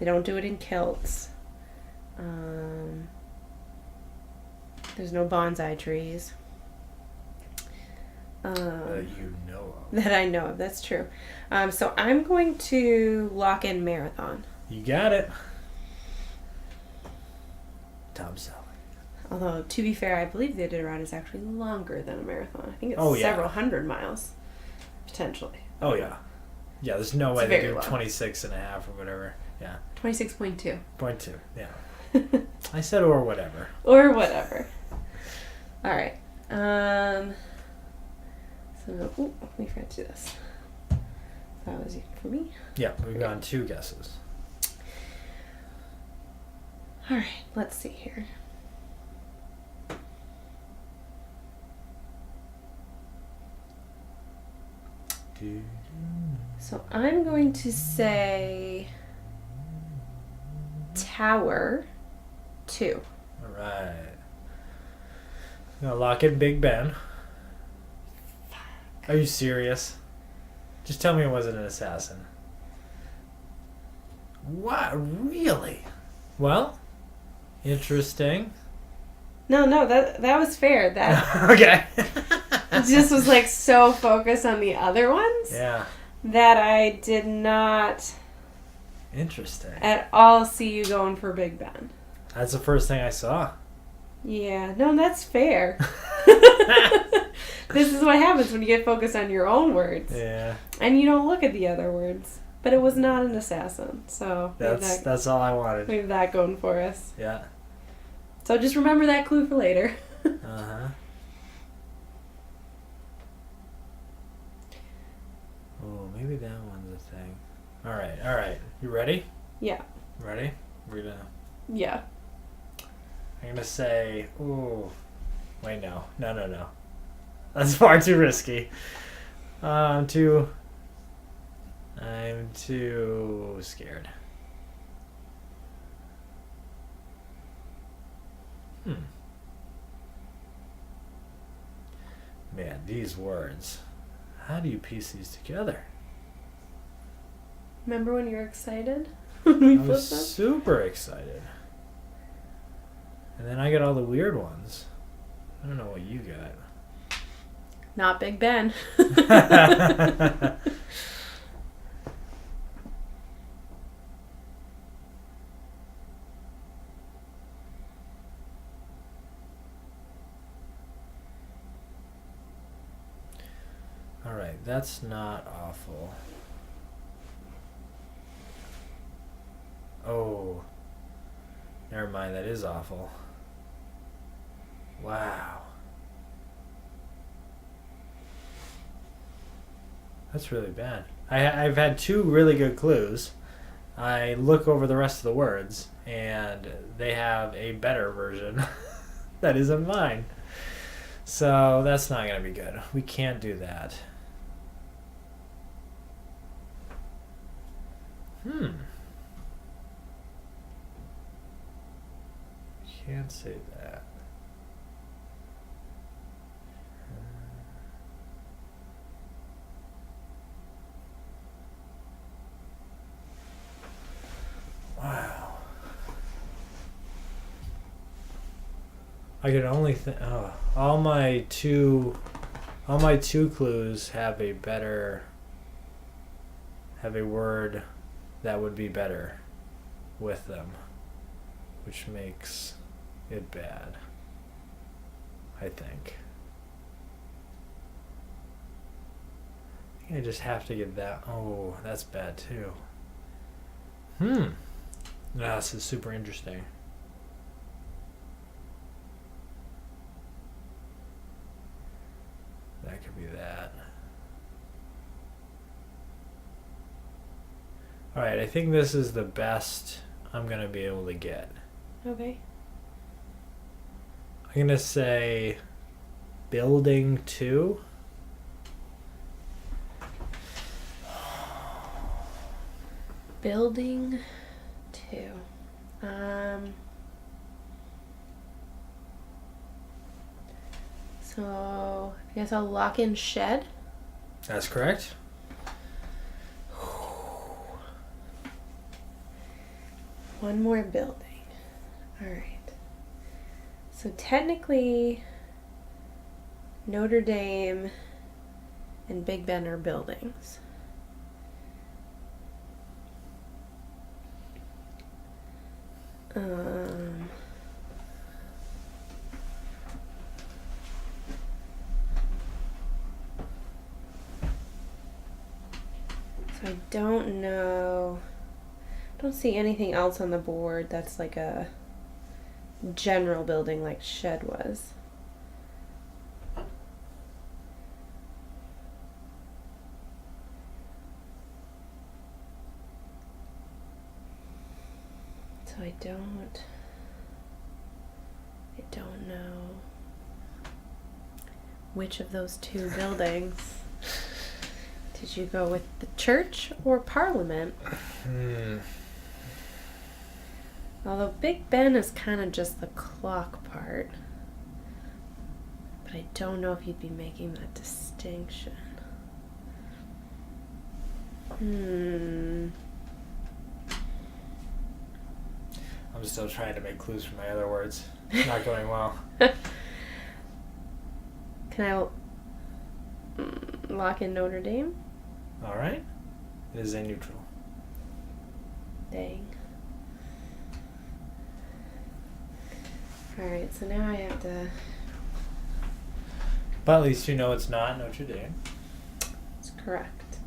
don't do it in kilts. There's no bonsai trees. You know of. That I know of. That's true. So I'm going to lock in marathon. You got it. Tom Selleck. Although, to be fair, I believe the Iditarod is actually longer than a marathon. I think it's Oh, yeah. several hundred miles, potentially. Oh, yeah. Yeah, there's no way It's they very do long. 26 and a half or whatever. Yeah. 26.2. 0.2. Yeah. I said or whatever. Or whatever. All right. So, we forgot to do this. That was it for me. Yeah, we've gone 2 guesses. All right, let's see here. So I'm going to say Tower 2. All right. I'm going to lock in Big Ben. Are you serious? Just tell me it wasn't an assassin. What? Really? Well, interesting. No, that was fair. That Okay. just was like so focused on the other ones Yeah. that I did not Interesting. at all see you going for Big Ben. That's the first thing I saw. Yeah, no, that's fair. This is what happens when you get focused on your own words. Yeah. And you don't look at the other words. But it was not an assassin, so That's all I wanted. we have that going for us. Yeah. So just remember that clue for later. Uh-huh. Oh, maybe that one's a thing. All right. You ready? Yeah. Ready? We're gonna. Yeah. I'm gonna say. Ooh. Wait, no. That's far too risky. I'm too scared. Man, these words. How do you piece these together? Remember when you were excited? When we I flipped was them? super excited. And then I got all the weird ones. I don't know what you got. Not Big Ben. Alright, that's not awful. Oh. Never mind, that is awful. Wow. That's really bad. I've had 2 really good clues. I look over the rest of the words, and they have a better version that isn't mine. So that's not going to be good. We can't do that. Can't say that. Wow. I can only think. Oh, all my two clues have a word that would be better with them, which makes it bad, I think. I just have to get that. Oh, that's bad too. No, this is super interesting. That could be that. Alright, I think this is the best I'm going to be able to get. Okay. I'm going to say Building 2. Building 2. So I guess I'll lock in shed. That's correct. One more building. All right. So technically, Notre Dame and Big Ben are buildings. So I don't know. I don't see anything else on the board that's like a general building like shed was. So I don't know which of those two buildings. Did you go with the church or Parliament? Although Big Ben is kind of just the clock part. But I don't know if you'd be making that distinction. I'm still trying to make clues from my other words. Not going well. Can I lock in Notre Dame? All right. It is a neutral. Dang. Alright, so now I have to... But at least you know it's not Notre Dame. That's correct.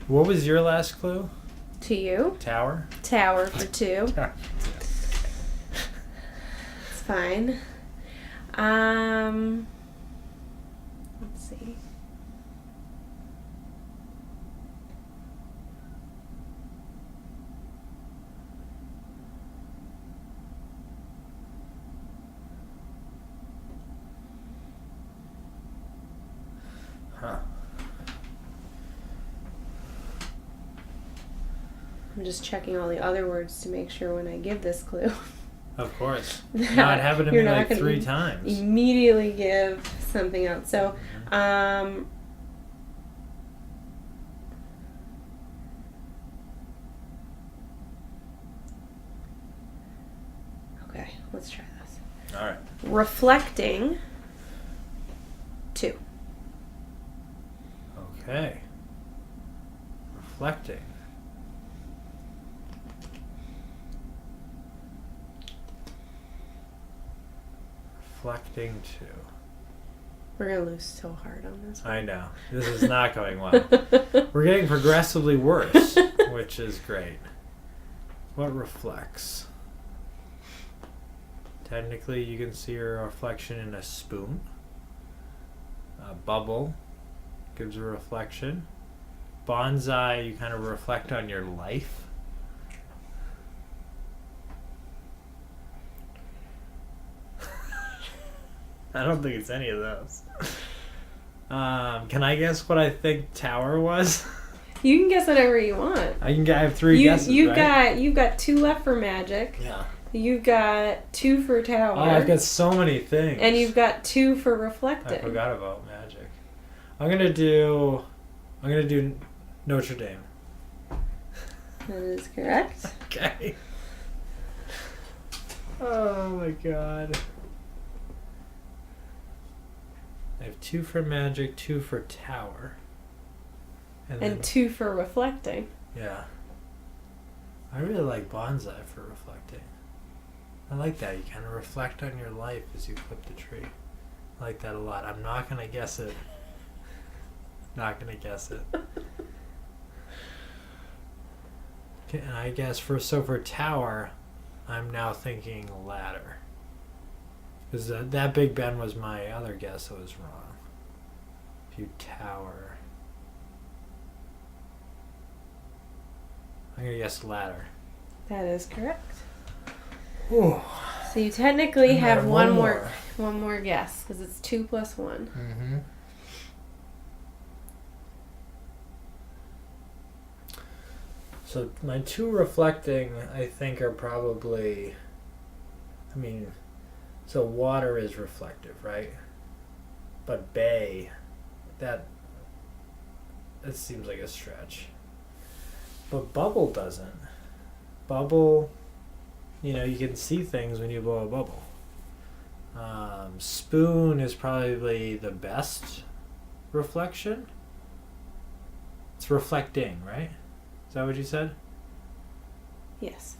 What was your last clue? To you. Tower? Tower for 2. Tower. It's fine. Let's see. Huh. I'm just checking all the other words to make sure when I give this clue. Of course. No, it happened to me like 3 times. Immediately give something else. So, okay, let's try this. All right. Reflecting 2. Okay. Reflecting. Reflecting 2. We're going to lose so hard on this one. I know. This is not going well. We're getting progressively worse, which is great. What reflects? Technically, you can see your reflection in a spoon. A bubble gives a reflection. Bonsai, you kind of reflect on your life. I don't think it's any of those. Can I guess what I think tower was? You can guess whatever you want. I have 3 guesses, right? You've got 2 left for magic. Yeah. You've got 2 for tower. Oh, I've got so many things. And you've got 2 for reflecting. I forgot about magic. I'm gonna do Notre Dame. That is correct. Okay. Oh my god. I have 2 for magic, 2 for tower. And 2 for reflecting. Yeah. I really like bonsai for reflecting. I like that. You kind of reflect on your life as you clip the tree. I like that a lot. I'm not going to guess it. Not going to guess it. Okay, and I guess for tower, I'm now thinking ladder. Because that Big Ben was my other guess that was wrong. If you tower. I'm going to guess ladder. That is correct. Ooh. So you technically have one more guess, because it's 2 plus 1. Mm-hmm. So my two reflecting, I think, are probably. I mean, so water is reflective, right? But bay, that seems like a stretch. But bubble doesn't. Bubble, you can see things when you blow a bubble. Spoon is probably the best reflection. It's reflecting, right? Is that what you said? Yes.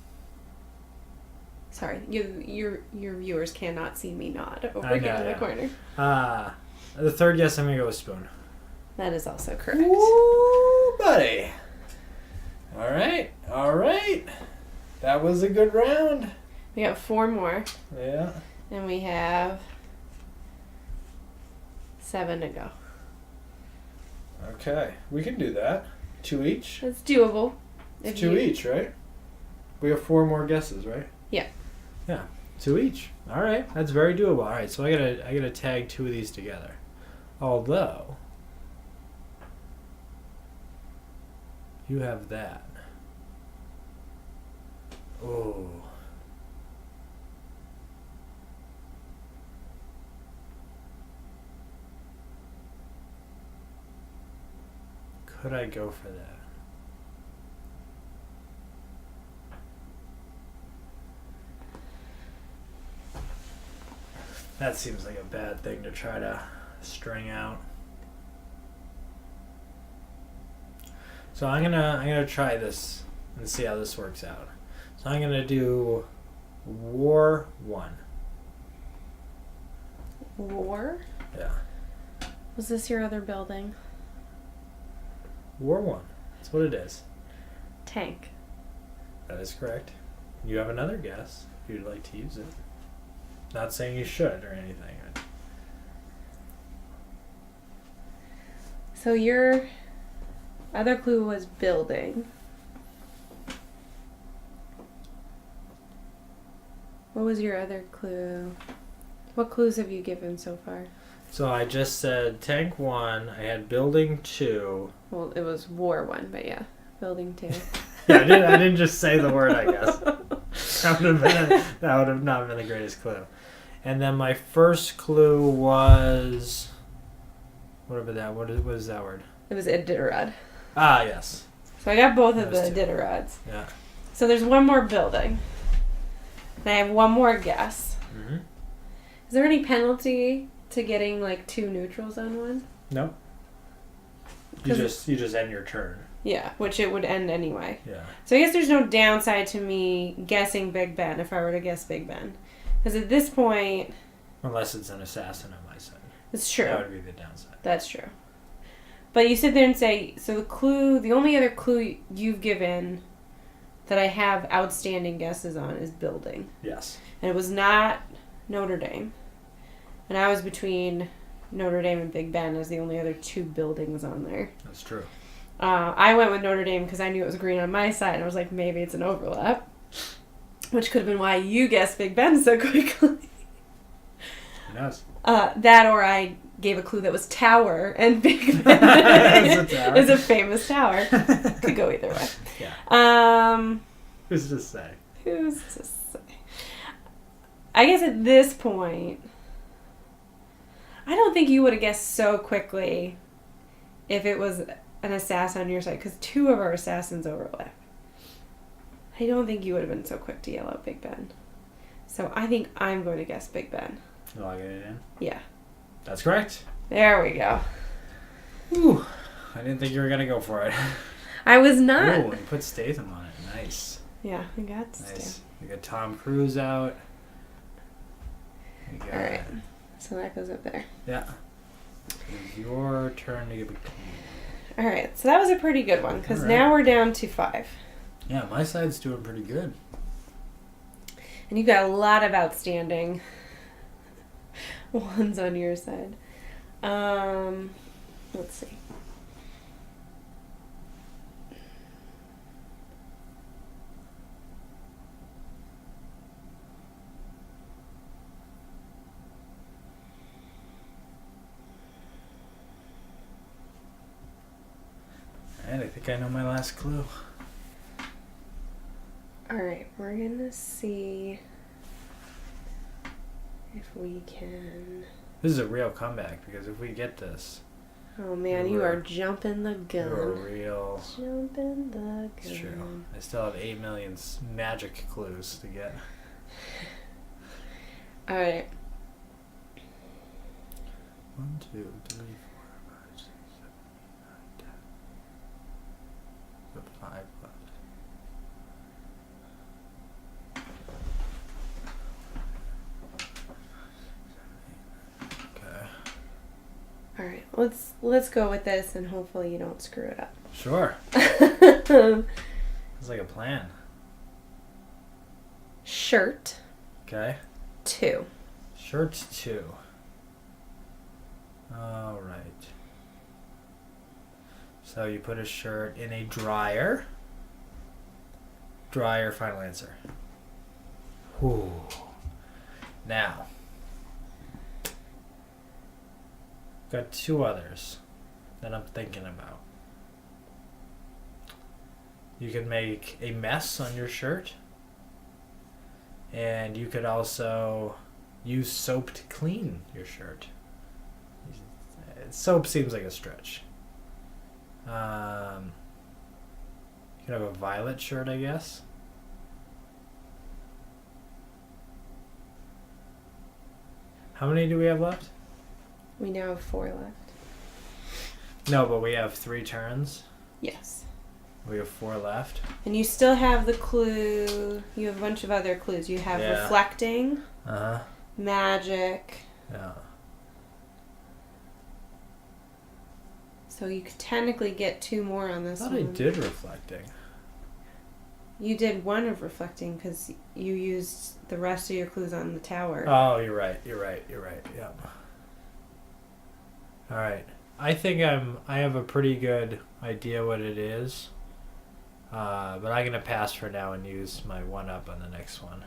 Sorry, your viewers cannot see me nod over I here know, in the yeah. corner. The third guess, I'm going to go with spoon. That is also correct. Ooh, buddy. All right. That was a good round. We got 4 more. Yeah. And we have 7 to go. Okay, we can do that. 2 each? That's doable. It's 2 each, right? We have 4 more guesses, right? Yeah. Yeah, 2 each. All right, that's very doable. All right, so I gotta tag 2 of these together. Although you have that. Oh. Could I go for that? That seems like a bad thing to try to string out. So I'm gonna try this and see how this works out. So I'm gonna do War 1. War? Yeah. Was this your other building? War 1. That's what it is. Tank. That is correct. You have another guess if you'd like to use it. Not saying you should or anything. So your other clue was building. What was your other clue? What clues have you given so far? So I just said tank 1. I had building 2. Well, it was war 1, but yeah, building 2. Yeah, I didn't just say the word, I guess. That would have not been the greatest clue. And then my first clue was whatever that. What is that word? It was Iditarod. Ah, yes. So I got both of the Those two. Iditarods. Yeah. So there's one more building. And I have one more guess. Mm-hmm. Is there any penalty to getting like 2 neutrals on one? Nope. You just end your turn. Yeah, which it would end anyway. Yeah. So I guess there's no downside to me guessing Big Ben if I were to guess Big Ben. Because at this point... Unless it's an assassin on my side. It's true. That would be the downside. That's true. But you sit there and say, so the only other clue you've given that I have outstanding guesses on is building. Yes. And it was not Notre Dame. And I was between Notre Dame and Big Ben as the only other 2 buildings on there. That's true. I went with Notre Dame because I knew it was green on my side, and I was like, maybe it's an overlap. Which could have been why you guessed Big Ben so quickly. Yes. That or I gave a clue that was tower, and Big Ben is a famous tower. Could go either way. Yeah. Who's to say? Who's to say? I guess at this point, I don't think you would have guessed so quickly if it was an assassin on your side, because 2 of our assassins overlap. I don't think you would have been so quick to yell out Big Ben. So I think I'm going to guess Big Ben. Oh, I get it in? Yeah. That's correct. There we go. Ooh, I didn't think you were going to go for it. I was not. Oh, you put Statham on it. Nice. Yeah, I got Nice. Statham. You got Tom Cruise out. All right. So that goes up there. Yeah. It's your turn to give a clue. All right. So that was a pretty good one, because All right. now we're down to 5. Yeah, my side's doing pretty good. And you've got a lot of outstanding ones on your side. Let's see. Alright, I think I know my last clue. Alright, we're gonna see if we can... This is a real comeback, because if we get this... Oh man, you are jumping the gun. You're a real... Jumping the gun. It's true. I still have 8 million magic clues to get. Alright. 1, 2, 3, 4, 5, 6, 7, 8, 9, 10. Got 5 left. Okay. Alright, let's go with this and hopefully you don't screw it up. Sure. It's like a plan. Shirt. Okay. 2. Shirt 2. All right. So you put a shirt in a dryer. Dryer, final answer. Whew. Now, got 2 others that I'm thinking about. You could make a mess on your shirt. And you could also use soap to clean your shirt. Soap seems like a stretch. You could have a violet shirt, I guess. How many do we have left? We now have 4 left. No, but we have 3 turns. Yes. We have 4 left. And you still have the clue. You have a bunch of other clues. You have reflecting, magic. Yeah. So you could technically get 2 more on this I thought one. I did reflecting. You did 1 of reflecting because you used the rest of your clues on the tower. Oh, you're right. Yeah. All right. I think I have a pretty good idea what it is. But I'm gonna pass for now and use my 1-up on the next one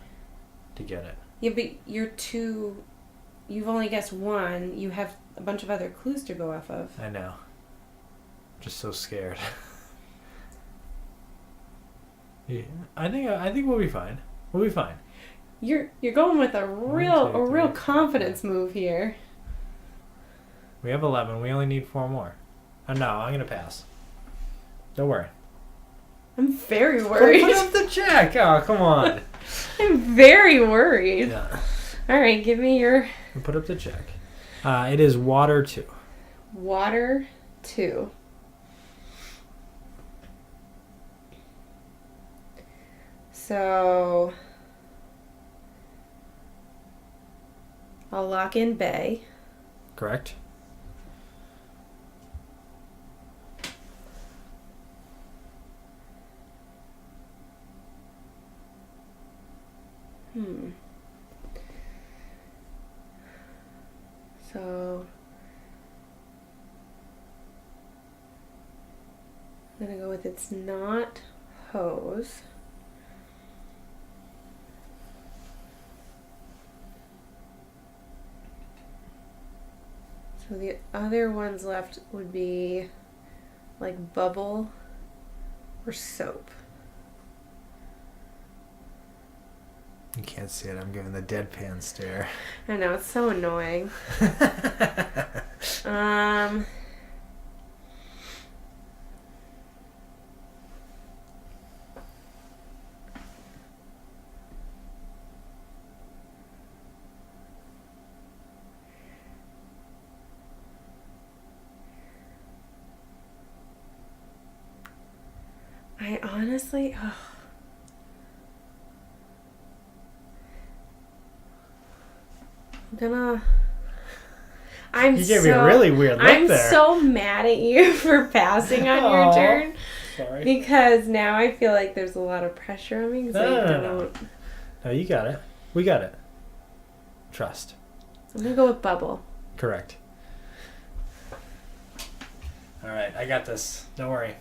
to get it. Yeah, but you've only guessed 1. You have a bunch of other clues to go off of. I know. Just so scared. Yeah, I think we'll be fine. We'll be fine. You're going with a real confidence move here. We have 11. We only need 4 more. Oh, no, I'm gonna pass. Don't worry. I'm very worried. Put up the check. Oh, come on. I'm very worried. Yeah. All right, give me your... Put up the check. It is water 2. Water 2. So... I'll lock in Bay. Correct. So I'm gonna go with it's not hose. So the other ones left would be like bubble or soap. You can't see it. I'm giving the deadpan stare. I know, it's so annoying. I honestly... You gave me a really weird look there. I'm so mad at you for passing on your turn. Sorry. Because now I feel like there's a lot of pressure on me. No, you got it. We got it. Trust. I'm going to go with bubble. Correct. All right, I got this. Don't worry.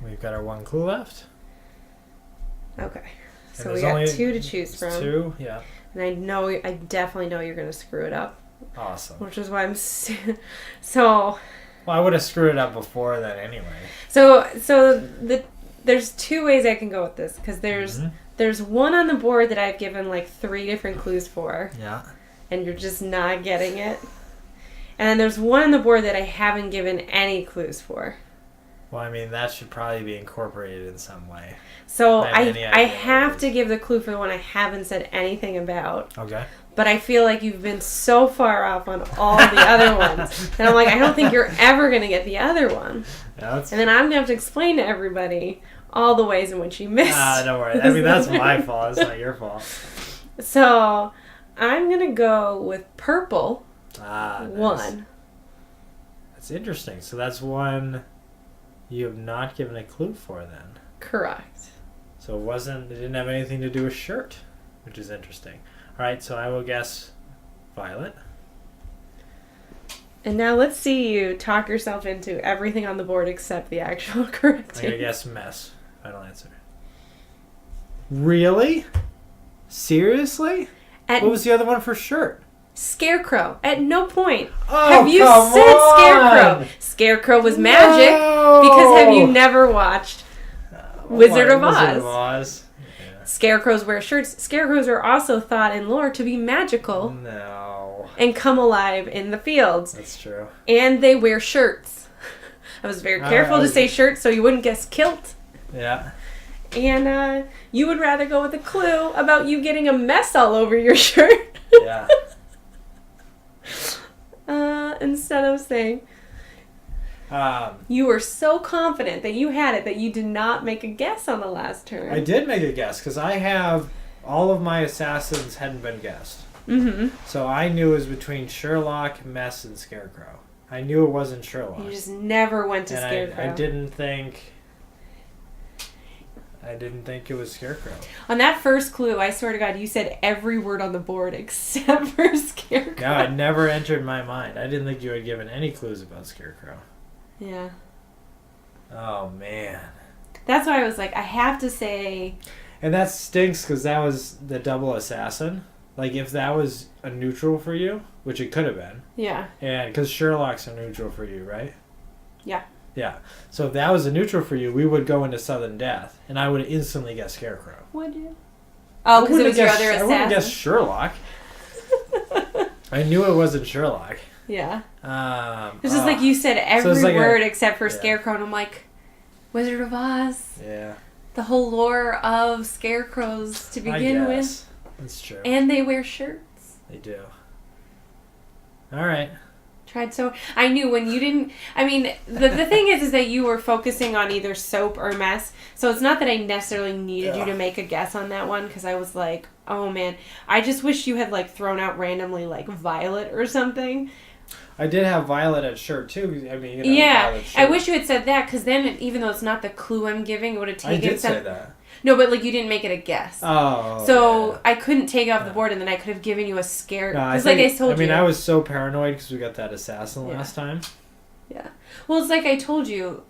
We've got our 1 clue left. Okay. And So we got 2 to choose from. 2, yeah. And I definitely know you're going to screw it up. Awesome. Which is why I'm so... Well, I would have screwed it up before that anyway. So there's two ways I can go with this, because there's one on the board that I've given like 3 different clues for. Yeah. And you're just not getting it. And then there's one on the board that I haven't given any clues for. Well, I mean, that should probably be incorporated in some way. So I have to give the clue for the one I haven't said anything about. Okay. But I feel like you've been so far off on all the other ones that I'm like, I don't think you're ever going to get the other one. Yeah, and then I'm going to have to explain to everybody all the ways in which you missed. Don't worry. I mean, that's my fault. It's not your fault. So I'm going to go with purple. Nice. 1. That's interesting. So that's one you have not given a clue for then. Correct. So it didn't have anything to do with shirt, which is interesting. All right, so I will guess violet. And now let's see you talk yourself into everything on the board except the actual correct I'm going to guess mess. Final answer. Really? Seriously? What was the other one for shirt? Scarecrow. At no point have you said Scarecrow. Scarecrow was magic because have you never watched Wizard of Oz? Wizard of Oz. Yeah. Scarecrows wear shirts. Scarecrows are also thought in lore to be magical. No. And come alive in the fields. That's true. And they wear shirts. I was very careful to say shirts so you wouldn't guess kilt. Yeah. And you would rather go with a clue about you getting a mess all over your shirt. Yeah. Instead of saying you were so confident that you had it that you did not make a guess on the last turn. I did make a guess because I have all of my assassins hadn't been guessed. Mm-hmm. So I knew it was between Sherlock, Mess, and Scarecrow. I knew it wasn't Sherlock. You just never went to and Scarecrow. I didn't think it was Scarecrow. On that first clue, I swear to God, you said every word on the board except for Scarecrow. No, it never entered my mind. I didn't think you had given any clues about Scarecrow. Yeah. Oh, man. That's why I was like, I have to say... And that stinks because that was the double assassin. Like, if that was a neutral for you, which it could have been. Yeah. And because Sherlock's a neutral for you, right? Yeah. Yeah. So if that was a neutral for you, we would go into sudden death, and I would instantly guess Scarecrow. Would you? Oh, because it was your other assassin? I wouldn't guess Sherlock. I knew it wasn't Sherlock. Yeah. It's just like you said every word except for Scarecrow, and I'm like, Wizard of Oz. Yeah. The whole lore of scarecrows to begin with. That's true. And they wear shirts. They do. All right. Tried so... I knew when you didn't... I mean, the thing is that you were focusing on either soap or mess. So it's not that I necessarily needed you to make a guess on that one, because I was like, oh man, I just wish you had like thrown out randomly like violet or something. I did have violet at shirt too. I mean, yeah, I wish you had said that, because then even though it's not the clue I'm giving, it would have taken I did say that. No, but like you didn't make it a guess. Oh. So I couldn't take it off the board, and then I could have given you a scare. Because like I told you. I mean, I was so paranoid because we got that assassin last time. Yeah. Well, it's like I told you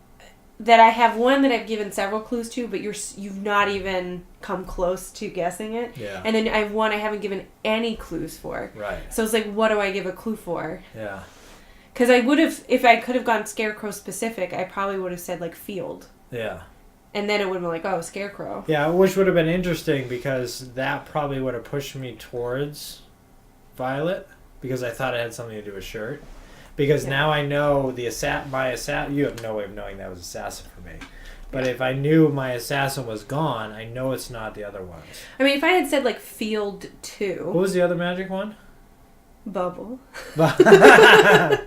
that I have one that I've given several clues to, but you've not even come close to guessing it. Yeah. And then I have one I haven't given any clues for. Right. So it's like, what do I give a clue for? Yeah. Because I would have, if I could have gone Scarecrow specific, I probably would have said like field. Yeah. And then it would have been like, oh, Scarecrow. Yeah, which would have been interesting because that probably would have pushed me towards violet because I thought it had something to do with shirt. Because now I know the assassin. You have no way of knowing that was assassin for me. But if I knew my assassin was gone, I know it's not the other ones. I mean, if I had said like field 2. What was the other magic one? Bubble. That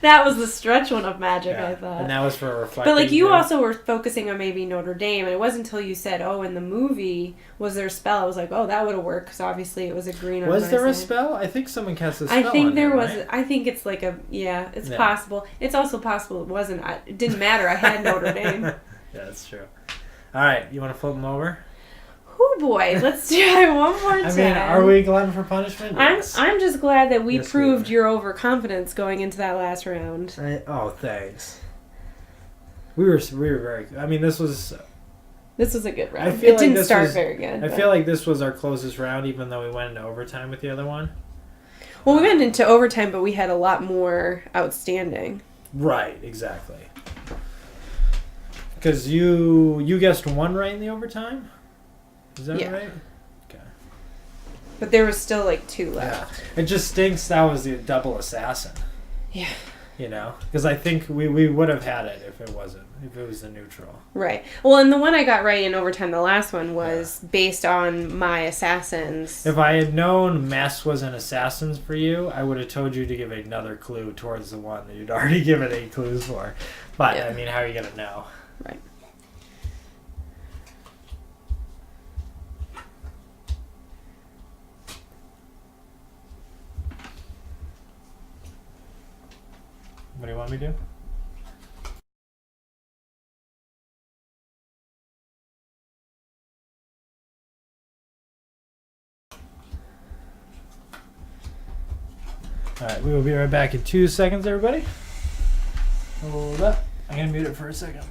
was the stretch one of magic, I thought. And that was for a reflecting. But like you also were focusing on maybe Notre Dame, and it wasn't until you said, "Oh, in the movie was there a spell?" I was like, "Oh, that would have worked," because obviously it was a green. Was there a spell? I think someone cast a spell. I think on there him, was. right? I think it's like a it's possible. It's also possible it wasn't. It didn't matter. I had Notre Dame. Yeah, that's true. All right, you want to flip them over? Oh boy, let's try one more time. I mean, are we glad for punishment? Yes. I'm just glad that we proved your overconfidence going into that last round. Thanks. We were very. I mean, this was a good round. I feel it didn't start very good. I feel like this was our closest round, even though we went into overtime with the other one. Well, we went into overtime, but we had a lot more outstanding. Right. Exactly. Because you guessed 1 right in the overtime? Is that right? Okay. But there was still like 2 left. Yeah. It just stinks that was the double assassin. Yeah. You know? Because I think we would have had it if it wasn't. If it was the neutral. Right. Well, and the one I got right in overtime, the last one, was based on my assassins. If I had known mess was an assassins for you, I would have told you to give another clue towards the one that you'd already given 8 clues for. But, I mean, how are you going to know? Right. What do you want me to do? Alright, we will be right back in 2 seconds, everybody. Hold up. I'm going to mute it for a second.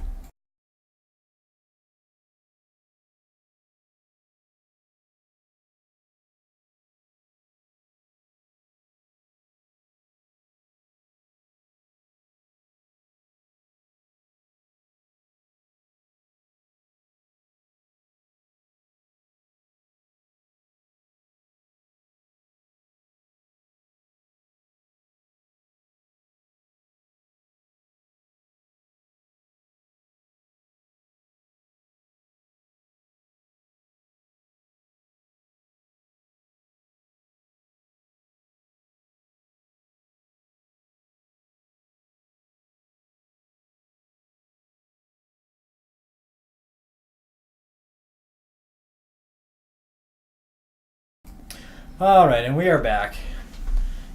Alright, and we are back.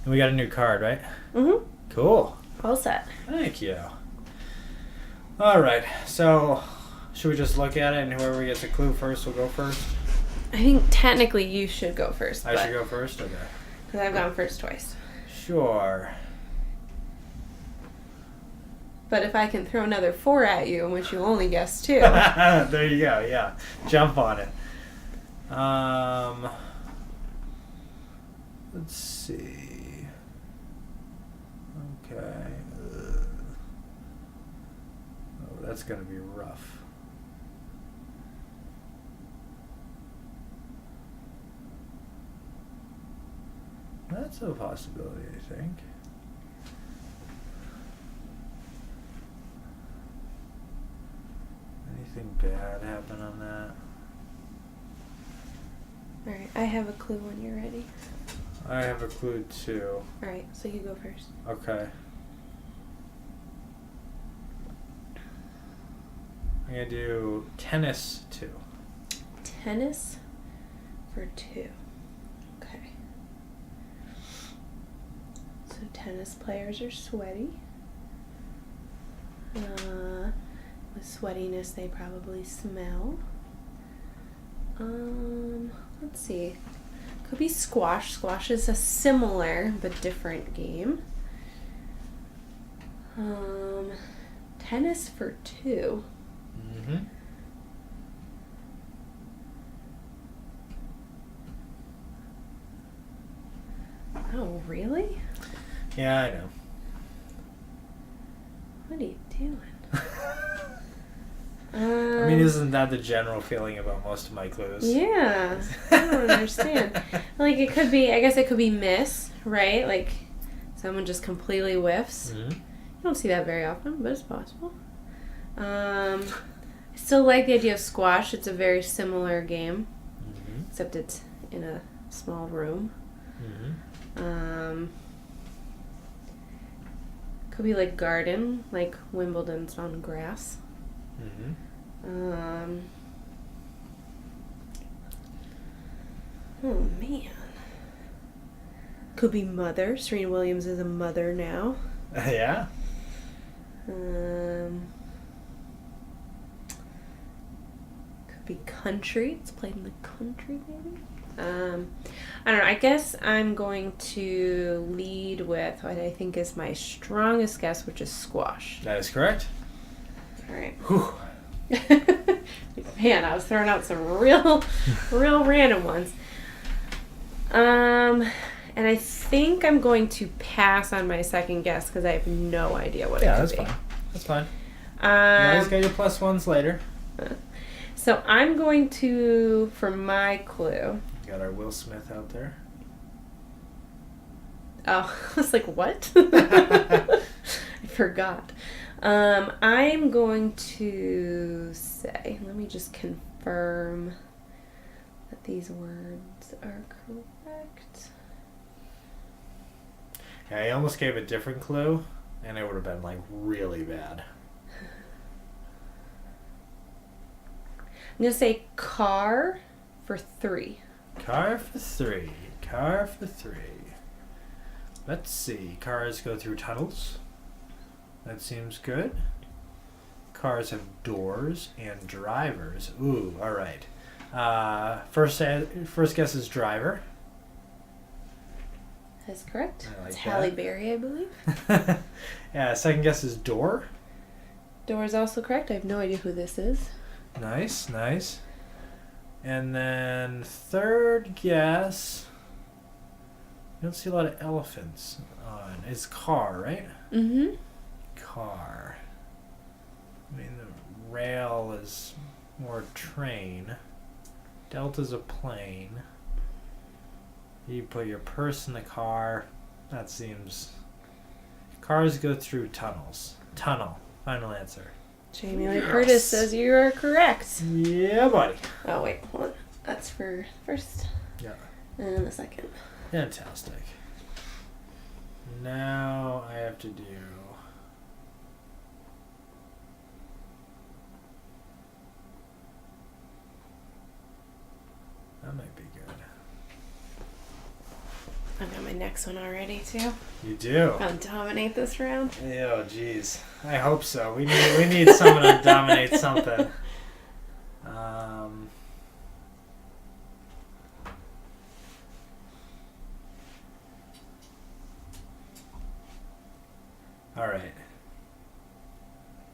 And we got a new card, right? Mm-hmm. Cool. All set. Thank you. Alright, so should we just look at it and whoever gets a clue first will go first? I think technically you should go first. I should go first? Okay. Because I've gone first twice. Sure. But if I can throw another 4 at you, in which you only guessed 2. There you go, yeah. Jump on it. Let's see. Okay. Oh, that's going to be rough. That's a possibility, I think. Anything bad happen on that? Alright, I have a clue when you're ready. I have a clue too. Alright, so you go first. Okay. I'm going to do tennis 2. Tennis for 2. Okay. So tennis players are sweaty. With sweatiness, they probably smell. Let's see. Could be squash. Squash is a similar but different game. Tennis for 2. Mm-hmm. Oh, really? Yeah, I know. What are you doing? I mean, isn't that the general feeling about most of my clues? Yeah. I don't understand. Like, it could be, I guess it could be miss, right? Like, someone just completely whiffs. Mm-hmm. You don't see that very often, but it's possible. I still like the idea of squash. It's a very similar game, except it's in a small room. Could be like garden, like Wimbledon's on grass. Oh man. Could be mother. Serena Williams is a mother now. Yeah. Could be country. It's played in the country, maybe. I don't know. I guess I'm going to lead with what I think is my strongest guess, which is squash. That is correct. All right. Whew. Man, I was throwing out some real random ones. And I think I'm going to pass on my second guess because I have no idea what it could be. Yeah, that's fine. You always get your plus ones later. So I'm going to, for my clue. Got our Will Smith out there. Oh, I was like, what? I forgot. I'm going to say, let me just confirm that these words are correct. Yeah, I almost gave a different clue, and it would have been, like, really bad. I'm going to say car for 3. Car for 3. Car for 3. Let's see. Cars go through tunnels. That seems good. Cars have doors and drivers. Ooh, all right. First guess is driver. That's correct. I like It's that. Halle Berry, I believe. Yeah, second guess is door. Door is also correct. I have no idea who this is. Nice, nice. And then third guess, you don't see a lot of elephants on. It's car, right? Mm-hmm. Car. I mean, the rail is more train. Delta's a plane. You put your purse in the car. That seems... Cars go through tunnels. Tunnel. Final answer. Jamie Lee Curtis says you are correct. Yeah, buddy. Oh, wait. Hold on. That's for first. Yeah. And the second. Fantastic. Now I have to do... That might be good. I've got my next one already, too. You do? I'll dominate this round. Oh, jeez. I hope so. We need someone to dominate something. All right.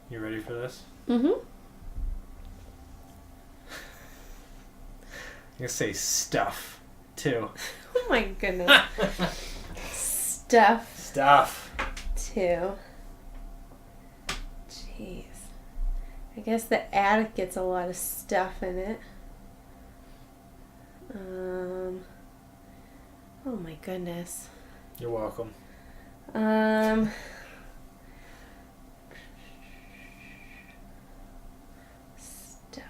You ready for this? Mm-hmm. I'm gonna say stuff too. Oh, my goodness. Stuff, Stuff. too. Jeez. I guess the attic gets a lot of stuff in it. Oh my goodness. You're welcome. Stuff.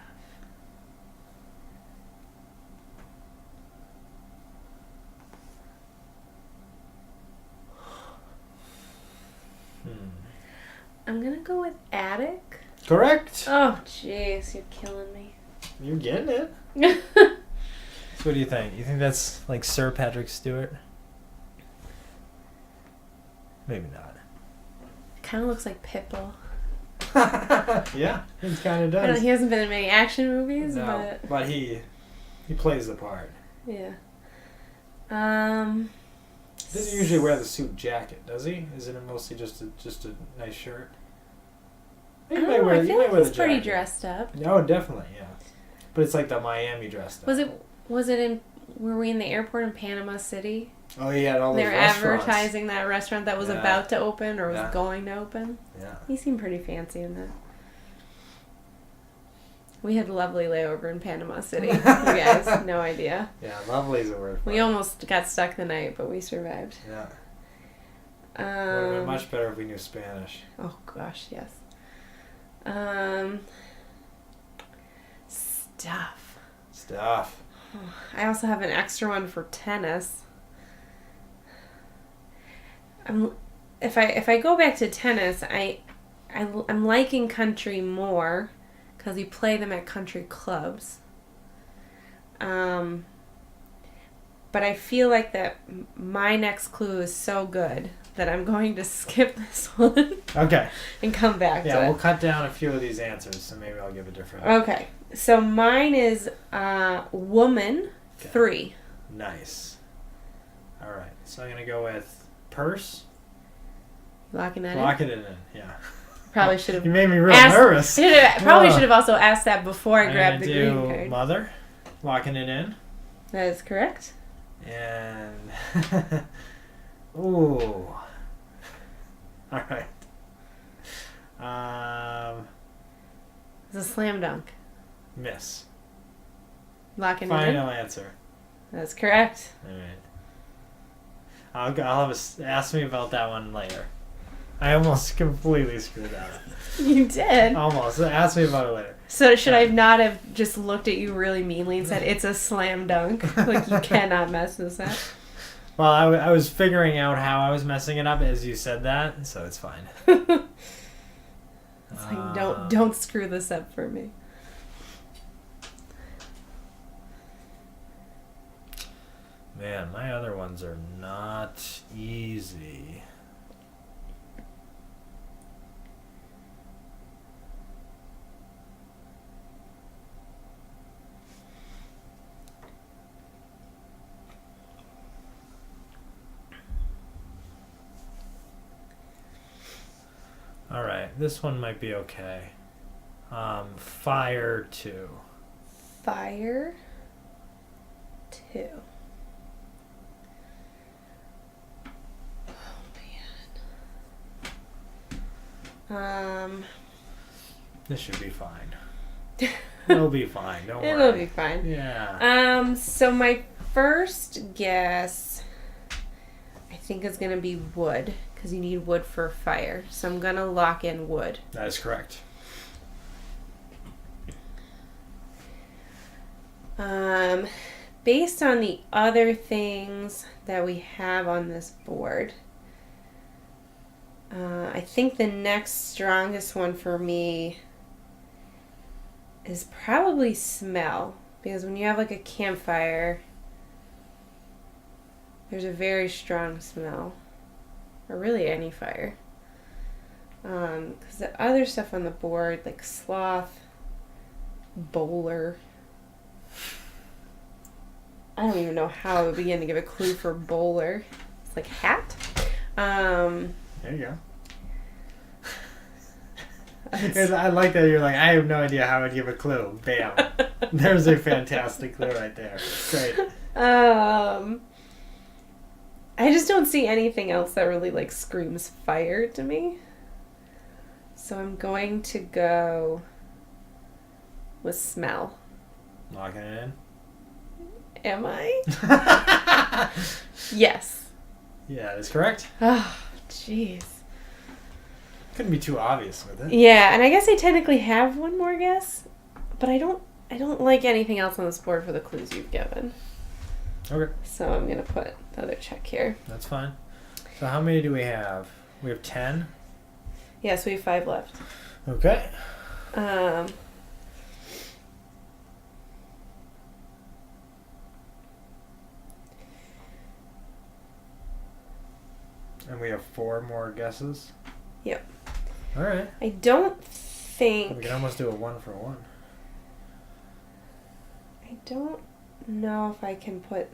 I'm gonna go with attic. Correct. Oh, jeez, you're killing me. You're getting it. So what do you think? You think that's like Sir Patrick Stewart? Maybe not. Kind of looks like Pitbull. Yeah, it kind of I don't know, does. he hasn't been in many action movies, No, but he plays the part. yeah. Doesn't usually wear the suit jacket, does he? Isn't it mostly just a nice shirt? I don't know, I feel like he's pretty jacket. dressed up. No, definitely, yeah. But it's like the Miami dressed up. Was it in, were we in the airport in Panama City? Oh, yeah, all those They were restaurants. advertising that restaurant that was Yeah. about to open or was Yeah. going to open. Yeah. He seemed pretty fancy in that. We had a lovely layover in Panama City. You guys, no idea. Yeah, lovely is a word for We it. almost got stuck the night, but we survived. Yeah. Would have been Um, much better if we knew Spanish. oh gosh, yes. Stuff. Stuff. I also have an extra one for tennis. If I go back to tennis, I'm liking country more because you play them at country clubs. But I feel like that my next clue is so good that I'm going to skip this one Okay. and come back to Yeah, it. we'll cut down a few of these answers, so maybe I'll give a different. Okay, so mine is woman, Okay. 3. Nice. All right, so I'm gonna go with purse. Locking that in? Locking it in. Yeah. Probably should have. You made me real nervous. Probably should have also asked that before I I'm grabbed the gonna green do card. mother. Locking it in. That is correct. And ooh. All right. It's a slam dunk. Miss. Locking it in? Final answer. That's correct. All right. I'll have ask me about that one later. I almost completely screwed that up. You did. Almost. Ask me about it later. So should I not have just looked at you really meanly and said, it's a slam dunk? Like, you cannot mess this up. Well, I was figuring out how I was messing it up as you said that, so it's fine. It's like, don't screw this up for me. Man, my other ones are not easy. All right, this one might be okay. Fire 2. Fire 2. Oh, man. This should be fine. It'll be fine. Don't worry. It'll be fine. Yeah. So my first guess, I think, is going to be wood, because you need wood for fire. So I'm going to lock in wood. That is correct. Based on the other things that we have on this board, I think the next strongest one for me is probably smell. Because when you have like a campfire, there's a very strong smell. Or really any fire. Because the other stuff on the board, like sloth, bowler. I don't even know how I would begin to give a clue for bowler. It's like hat. There you go. It's- I like that you're like, I have no idea how I'd give a clue. Bam. There's a fantastic clue right there. Great. I just don't see anything else that really like screams fire to me. So I'm going to go with smell. Locking it in? Am I? Yes. Yeah, that's correct. Oh, jeez. Couldn't be too obvious with it. Yeah, and I guess I technically have one more guess, but I don't like anything else on this board for the clues you've given. Okay. So I'm going to put the other check here. That's fine. So how many do we have? We have 10? Yeah, so we have 5 left. Okay. And we have 4 more guesses? Yep. All right. I don't think... We can almost do a 1 for 1. I don't know if I can put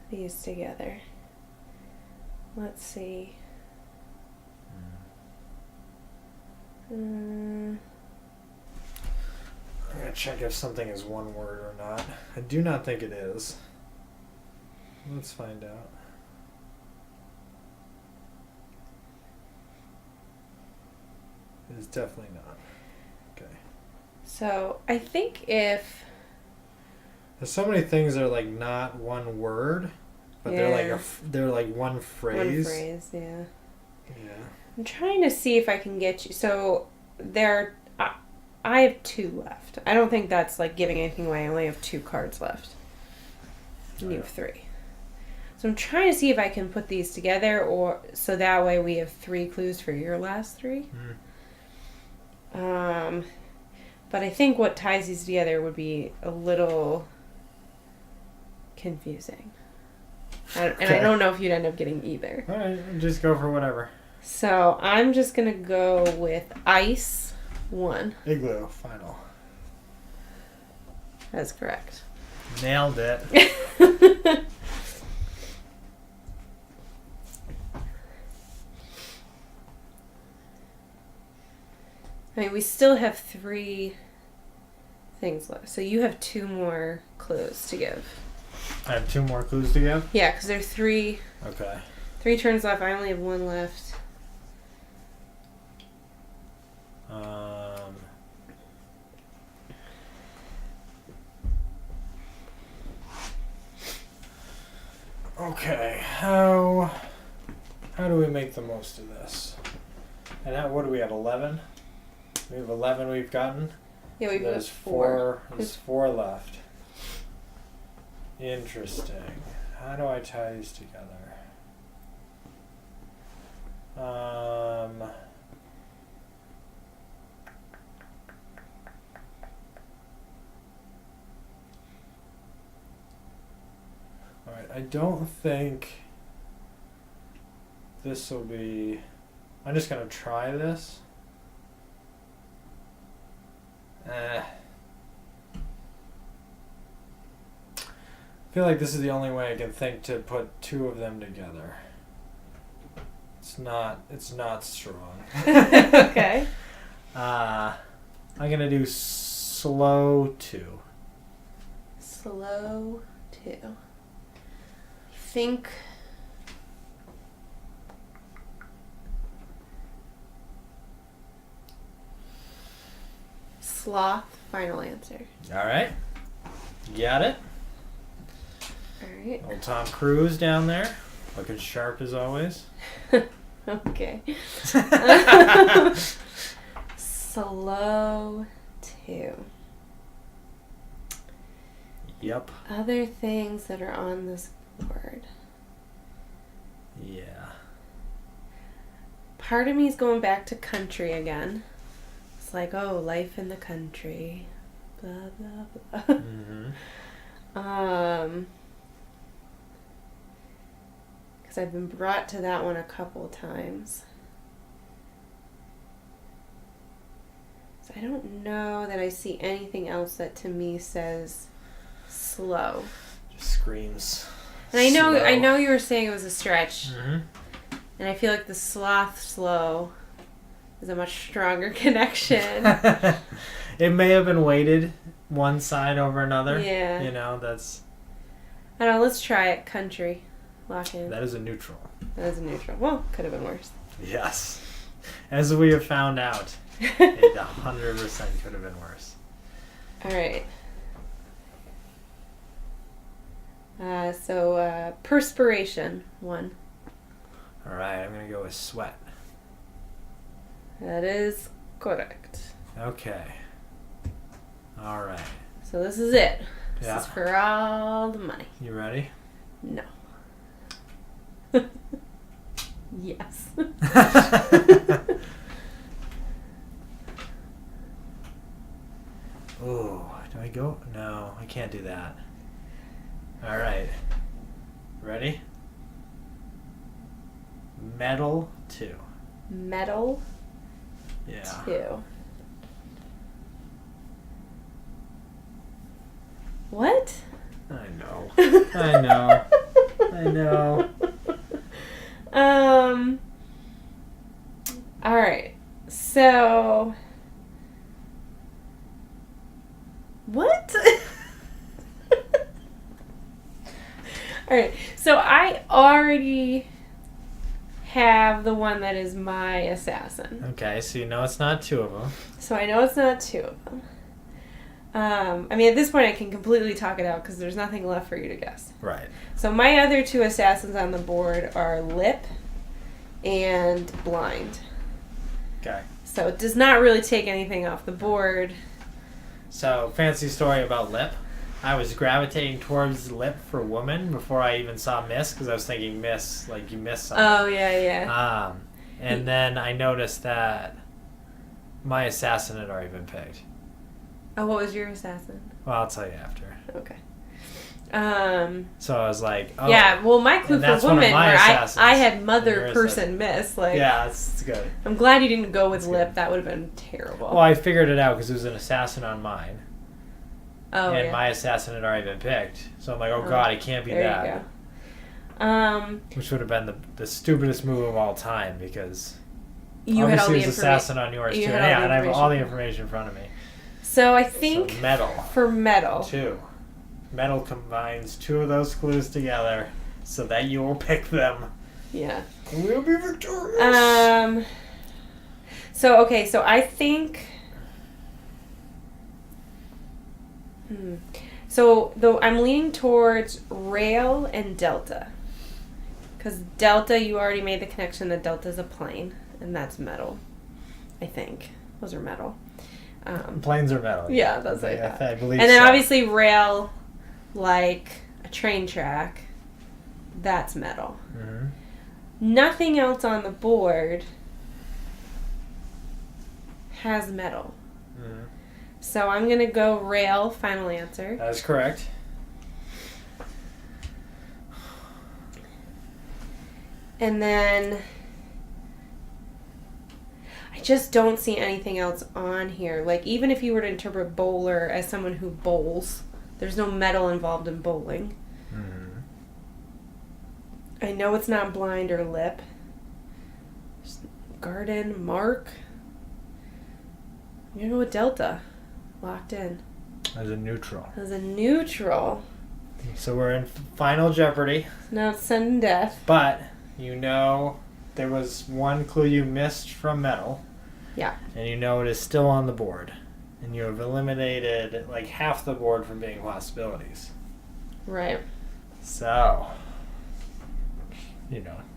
these together. Let's see. I'm going to check if something is one word or not. I do not think it is. Let's find out. It is definitely not. Okay. So I think if... There's so many things that are like not one word, but Yeah. they're like one phrase. One phrase, yeah. Yeah. I'm trying to see if I can get you... So there... I have 2 left. I don't think that's like giving anything away. I only have 2 cards left. And you have 3. So I'm trying to see if I can put these together, or so that way we have 3 clues for your last 3. But I think what ties these together would be a little confusing. I don't know if you'd end up getting either. All right, just go for whatever. So I'm just going to go with ice 1. Igloo, final. That's correct. Nailed it. I mean, we still have 3 things left. So you have 2 more clues to give. I have 2 more clues to give? Yeah, because there are 3 Okay. 3 turns left. I only have 1 left. Okay, how do we make the most of this? And what do we have, 11? We have 11 we've gotten? Yeah, we've got There's 4. There's 4 left. Interesting. How do I tie these together? Alright, I don't think this will be... I'm just going to try this. I feel like this is the only way I can think to put 2 of them together. It's not strong. Okay. I'm gonna do slow 2. Slow 2. Think. Sloth, final answer. Alright. Got it. Alright. Old Tom Cruise down there. Looking sharp as always. Okay. Slow 2. Yep. Other things that are on this board. Yeah. Part of me is going back to country again. It's like, oh, life in the country. Blah, blah, blah. Mm-hmm. Because I've been brought to that one a couple times. So I don't know that I see anything else that to me says slow. Just screams. And I slow. know you were saying it was a stretch. Mm-hmm. And I feel like the sloth slow is a much stronger connection. It may have been weighted one side over another. Yeah. You know, that's... I don't know, let's try it. Country. Lock in. That is a neutral. That is a neutral. Well, could have been worse. Yes. As we have found out, it 100% could have been worse. Alright. Perspiration. 1. Alright, I'm going to go with sweat. That is correct. Okay. Alright. So this is it. This Yeah. is for all the money. You ready? No. Yes. Ooh, do I go? No, I can't do that. Alright. Ready? Metal 2. Metal Yeah. 2. What? I know. I know. I know. Alright. So. What? Alright. So I already have the one that is my assassin. Okay, so you know it's not 2 of them. So I know it's not 2 of them. I mean, at this point I can completely talk it out because there's nothing left for you to guess. Right. So my other 2 assassins on the board are Lip and Blind. Okay. So it does not really take anything off the board. So, fancy story about Lip. I was gravitating towards Lip for woman before I even saw Miss, because I was thinking Miss, like you missed something. Oh, yeah. And then I noticed that my assassin had already been picked. Oh, what was your assassin? Well, I'll tell you after. Okay. So I was like, oh. Yeah, well, my clue and for that's one of woman, my where assassins. I had And mother, your person, Miss. Like, yeah, it's good. I'm glad you didn't go with That's Lip. good. That would have been terrible. Well, I figured it out because it was an assassin on mine. Oh, and yeah. my assassin had already been picked. So I'm like, oh god, it can't be there that. You go. Which would have been the stupidest move of all time because You had all the obviously it was information. assassin on yours too. You had all Yeah, the and I have all the information. information in front of me. So I think So metal. for metal. 2. Metal combines 2 of those clues together so that you will pick them. Yeah. And we'll be victorious. So I think. So though I'm leaning towards rail and delta. Because delta, you already made the connection that delta is a plane, and that's metal. I think those are metal. Planes are metal. Yeah, that's like I believe. And then so. obviously rail, like a train track, that's metal. Mm-hmm. Nothing else on the board has metal. Mm-hmm. So I'm gonna go rail. Final answer. That is correct. And then I just don't see anything else on here. Like, even if you were to interpret bowler as someone who bowls, there's no metal involved in bowling. Mm-hmm. I know it's not blind or lip. Garden, mark. I'm gonna go with delta. Locked in. As a neutral. As a neutral. So we're in Final Jeopardy. Now it's sudden death. But you know there was one clue you missed from metal. Yeah. And you know it is still on the board. And you have eliminated like half the board from being possibilities. Right. So,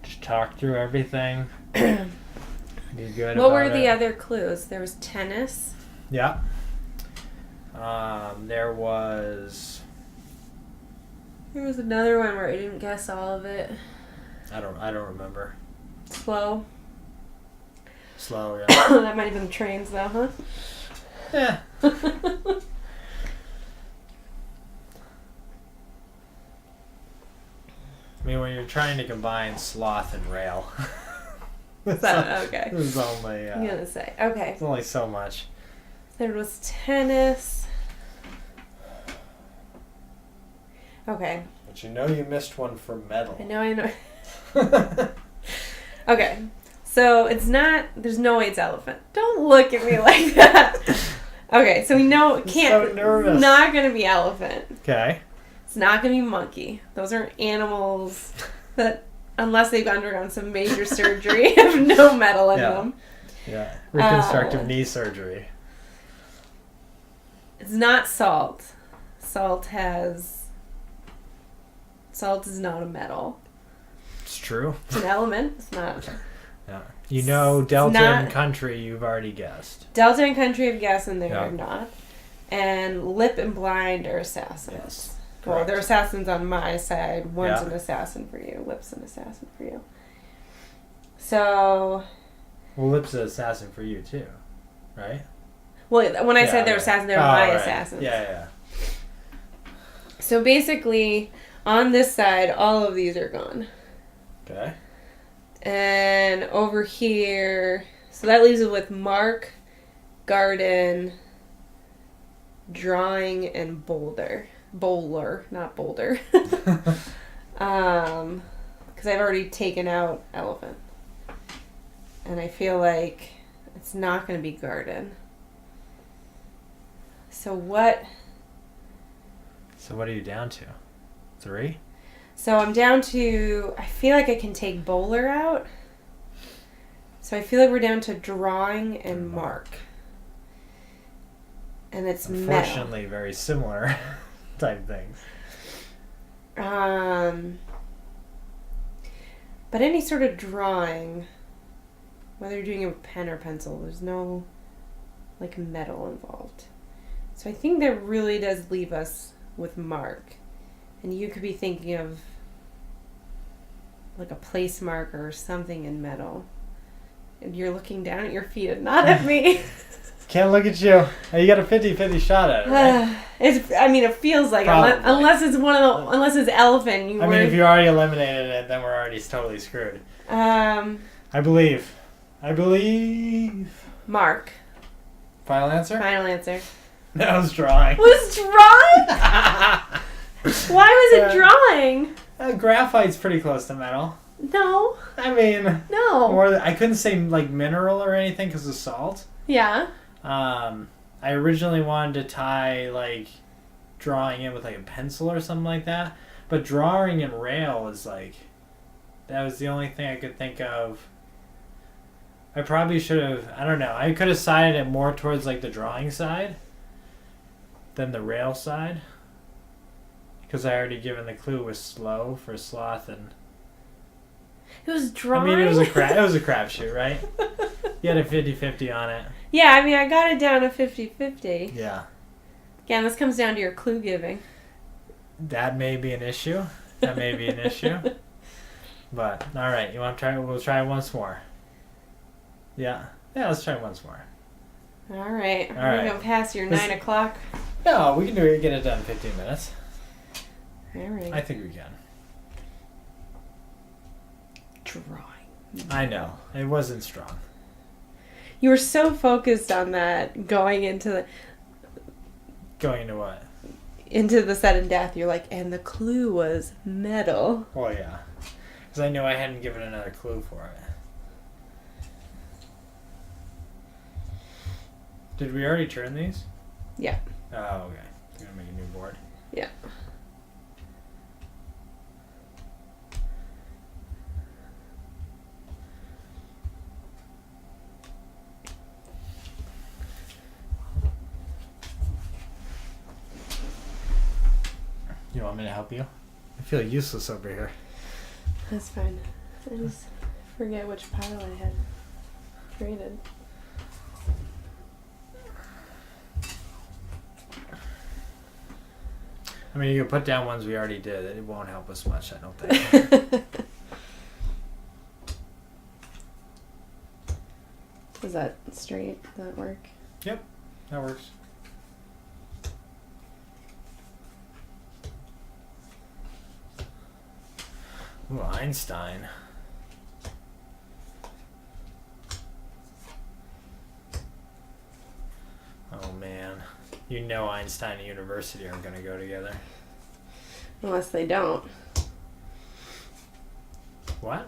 just talk through everything. Be good What about were the it. other clues? There was tennis. Yeah. There was... There was another one where I didn't guess all of it. I don't remember. Slow. Slow, yeah. That might have been trains though, huh? Yeah. I mean, when you're trying to combine sloth and rail. Okay. There's only... I'm gonna say. Okay. It's only so much. There was tennis. Okay. But you missed one for metal. I know. Okay. So it's not, there's no way it's elephant. Don't look at me like that. Okay, so we know it can't, so nervous. It's not going to be elephant. Okay. It's not going to be monkey. Those are animals that, unless they've undergone some major surgery, have no metal in them. Yeah. Reconstructive knee surgery. It's not salt. Salt is not a metal. It's true. It's an element. It's not. Yeah. Delta and country, you've already guessed. Delta and country have guessed, and they Yeah. are not. And lip and blind are assassins. Yes. Well, Correct. they're assassins on my side. One's Yeah. an assassin for you. Lip's an assassin for you. So... Well, Lip's an assassin for you, too. Right? Well, when I said they're right. assassins, they were Oh, my right. assassins. Yeah. So basically, on this side, all of these are gone. Okay. And over here... So that leaves it with Mark, Garden, Drawing, and Boulder. Bowler, not Boulder. Because I've already taken out Elephant. And I feel like it's not going to be Garden. So what are you down to? 3? So I'm down to, I feel like I can take Bowler out. So I feel like we're down to Drawing and Mark. And it's Unfortunately, very similar type things. But any sort of drawing, whether you're doing it with pen or pencil, there's no metal involved. So I think that really does leave us with Mark. And you could be thinking of a place marker or something in metal. And you're looking down at your feet and not at me. Can't look at you. You got a 50-50 shot at it, right? It feels like it. Unless it's unless it's elephant. If you already eliminated it, then we're already totally screwed. I believe. Mark. Final answer? Final answer. No, it's Drawing. Was drawing? Why was it drawing? Graphite's pretty close to metal. No. No. I couldn't say mineral or anything because of salt. Yeah. I originally wanted to tie drawing in with a pencil or something like that, but drawing and rail is that was the only thing I could think of. I probably should have, I don't know, I could have sided it more towards the drawing side than the rail side, because I already given the clue was slow for sloth and It was drawing? I mean, it was a crapshoot, right? You had a 50-50 on it. Yeah, I mean, I got it down to 50-50. Yeah. Again, this comes down to your clue giving. That may be an issue. But, all right. You want to try it? We'll try it once more. Yeah. Yeah, let's try it once more. All right. All We're right. going past your 9 o'clock. No, we can do it. Get it done in 15 minutes. All right. I think we can. Drawing. I know. It wasn't strong. You were so focused on that going into what? Into the sudden death. You're like, and the clue was metal. Well, yeah. Because I knew I hadn't given another clue for it. Did we already turn these? Yeah. Oh, okay. You're going to make a new board? Yeah. You want me to help you? I feel useless over here. That's fine. I just forget which pile I had created. I mean, you can put down ones we already did. It won't help us much, I don't think. Is that straight? Does that work? Yep, that works. Ooh, Einstein. Oh man. You know Einstein and university aren't going to go together. Unless they don't. What?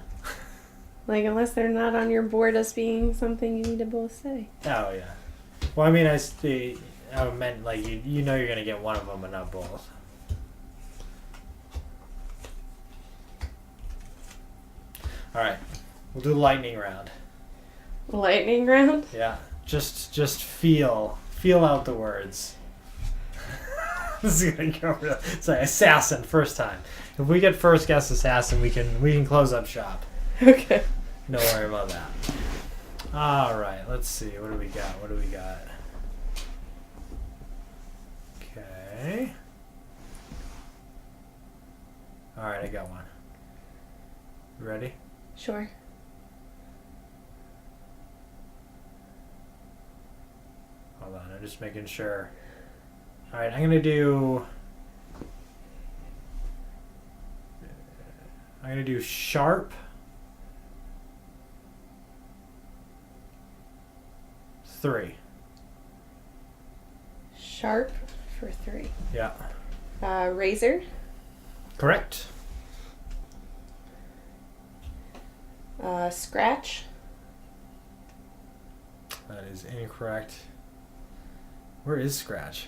Like, unless they're not on your board as being something you need to both say. Oh yeah. Well, I mean, I meant like you know you're going to get one of them but not both. All right. We'll do the lightning round. Lightning round? Yeah. Just feel out the words. This is gonna go real. It's like assassin first time. If we get first guess assassin, we can close up shop. Okay. Don't worry about that. All right. Let's see. What do we got? Okay. All right. I got one. You ready? Sure. Hold on. I'm just making sure. All right. I'm gonna do sharp. 3. Sharp for 3. Yeah. Razor. Correct. Scratch. That is incorrect. Where is scratch?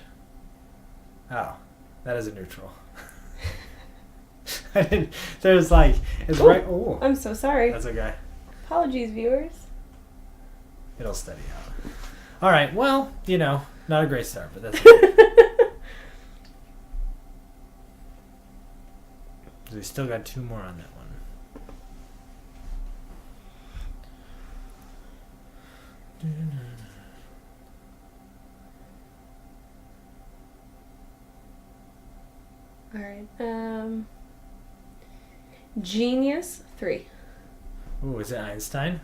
Oh, that is a neutral. I didn't. There's like it's Ooh, right. Oh, I'm so sorry. that's okay. Apologies, viewers. It'll steady out. All right. Well, not a great start, but that's okay. We still got 2 more on that one. All right. Genius 3. Ooh, is it Einstein?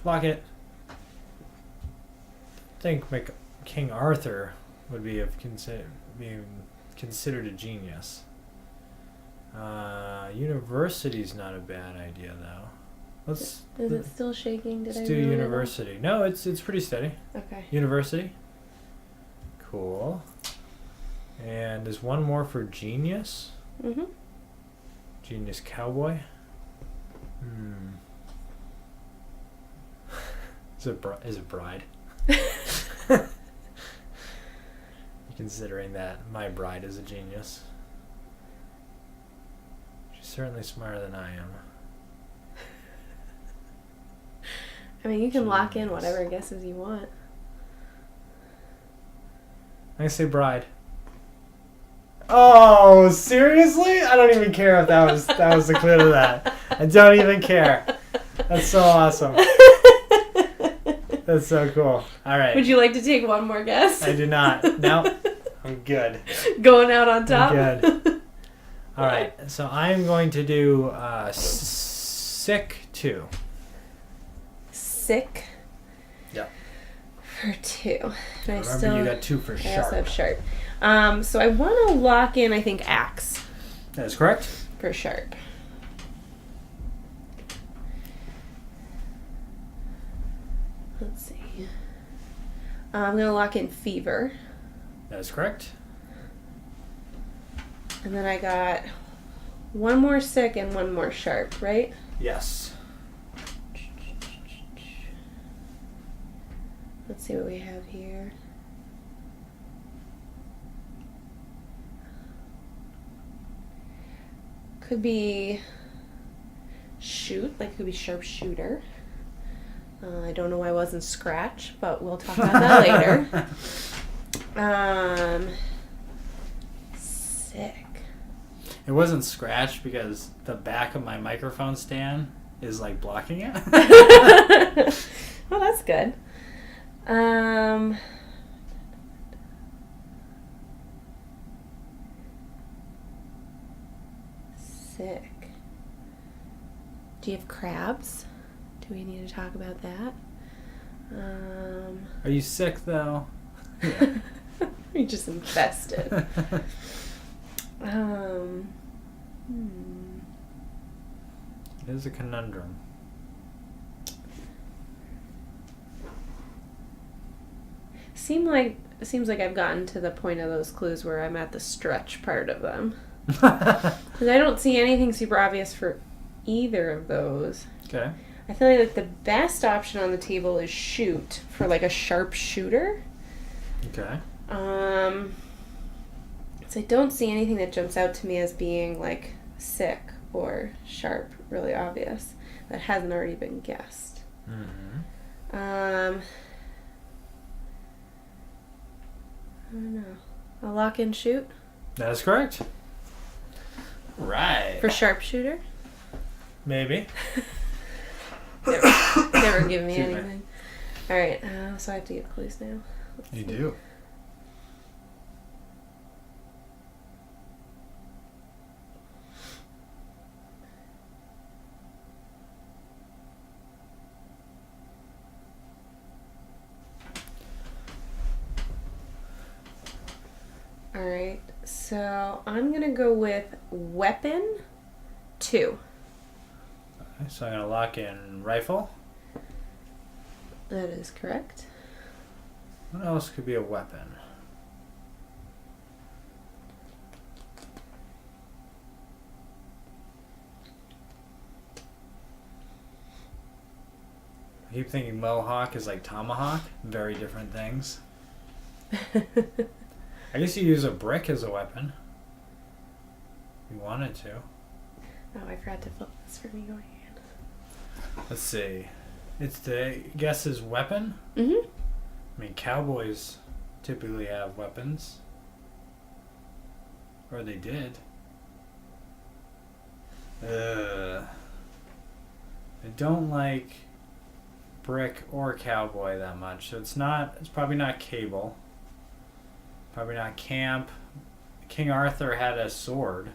Lock it. I think King Arthur would be being considered a genius. University's not a bad idea though. Is it still shaking? Let's do university. No, it's pretty steady. Okay. University. Cool. And there's one more for genius. Mhm. Genius cowboy. Is it bride? Considering that my bride is a genius. She's certainly smarter than I am. I mean, you can lock in whatever guesses you want. I say bride. Oh, seriously? I don't even care if that was the clue to that. I don't even care. That's so awesome. That's so cool. All right. Would you like to take one more guess? I do not. No, I'm good. Going out on top? I'm good. All right. So I'm going to do sick 2. Sick? Yep. For 2. And Remember, you got 2 for I sharp. also have sharp. So I want to lock in, I think, axe. That is correct. For sharp. Let's see. I'm going to lock in fever. That is correct. And then I got one more sick and one more sharp, right? Yes. Let's see what we have here. Could be shoot, like could be sharpshooter. I don't know why I wasn't scratch, but we'll talk about that later. Sick. It wasn't scratched because the back of my microphone stand is like blocking it. Well, that's good. Sick. Do you have crabs? Do we need to talk about that? Are you sick though? Yeah. You just infested. It is a conundrum. Seems like I've gotten to the point of those clues where I'm at the stretch part of them. Because I don't see anything super obvious for either of those. Okay. I feel like the best option on the table is shoot for like a sharpshooter. Okay. So I don't see anything that jumps out to me as being like sick or sharp, really obvious, that hasn't already been guessed. Mm-hmm. I don't know. I'll lock in shoot. That is correct. Right. For sharpshooter? Maybe. Never give me Excuse me. anything. Alright, so I have to give clues now. Let's You see. do. Alright, so I'm going to go with weapon 2. Okay, so I'm going to lock in rifle. That is correct. What else could be a weapon? I keep thinking mohawk is like tomahawk. Very different things. I guess you use a brick as a weapon. If you wanted to. Oh, I forgot to flip this for me going in. Let's see. It's the guess is weapon. Mm-hmm. I mean, cowboys typically have weapons. Or they did. I don't like brick or cowboy that much. So it's probably not cable. Probably not camp. King Arthur had a sword.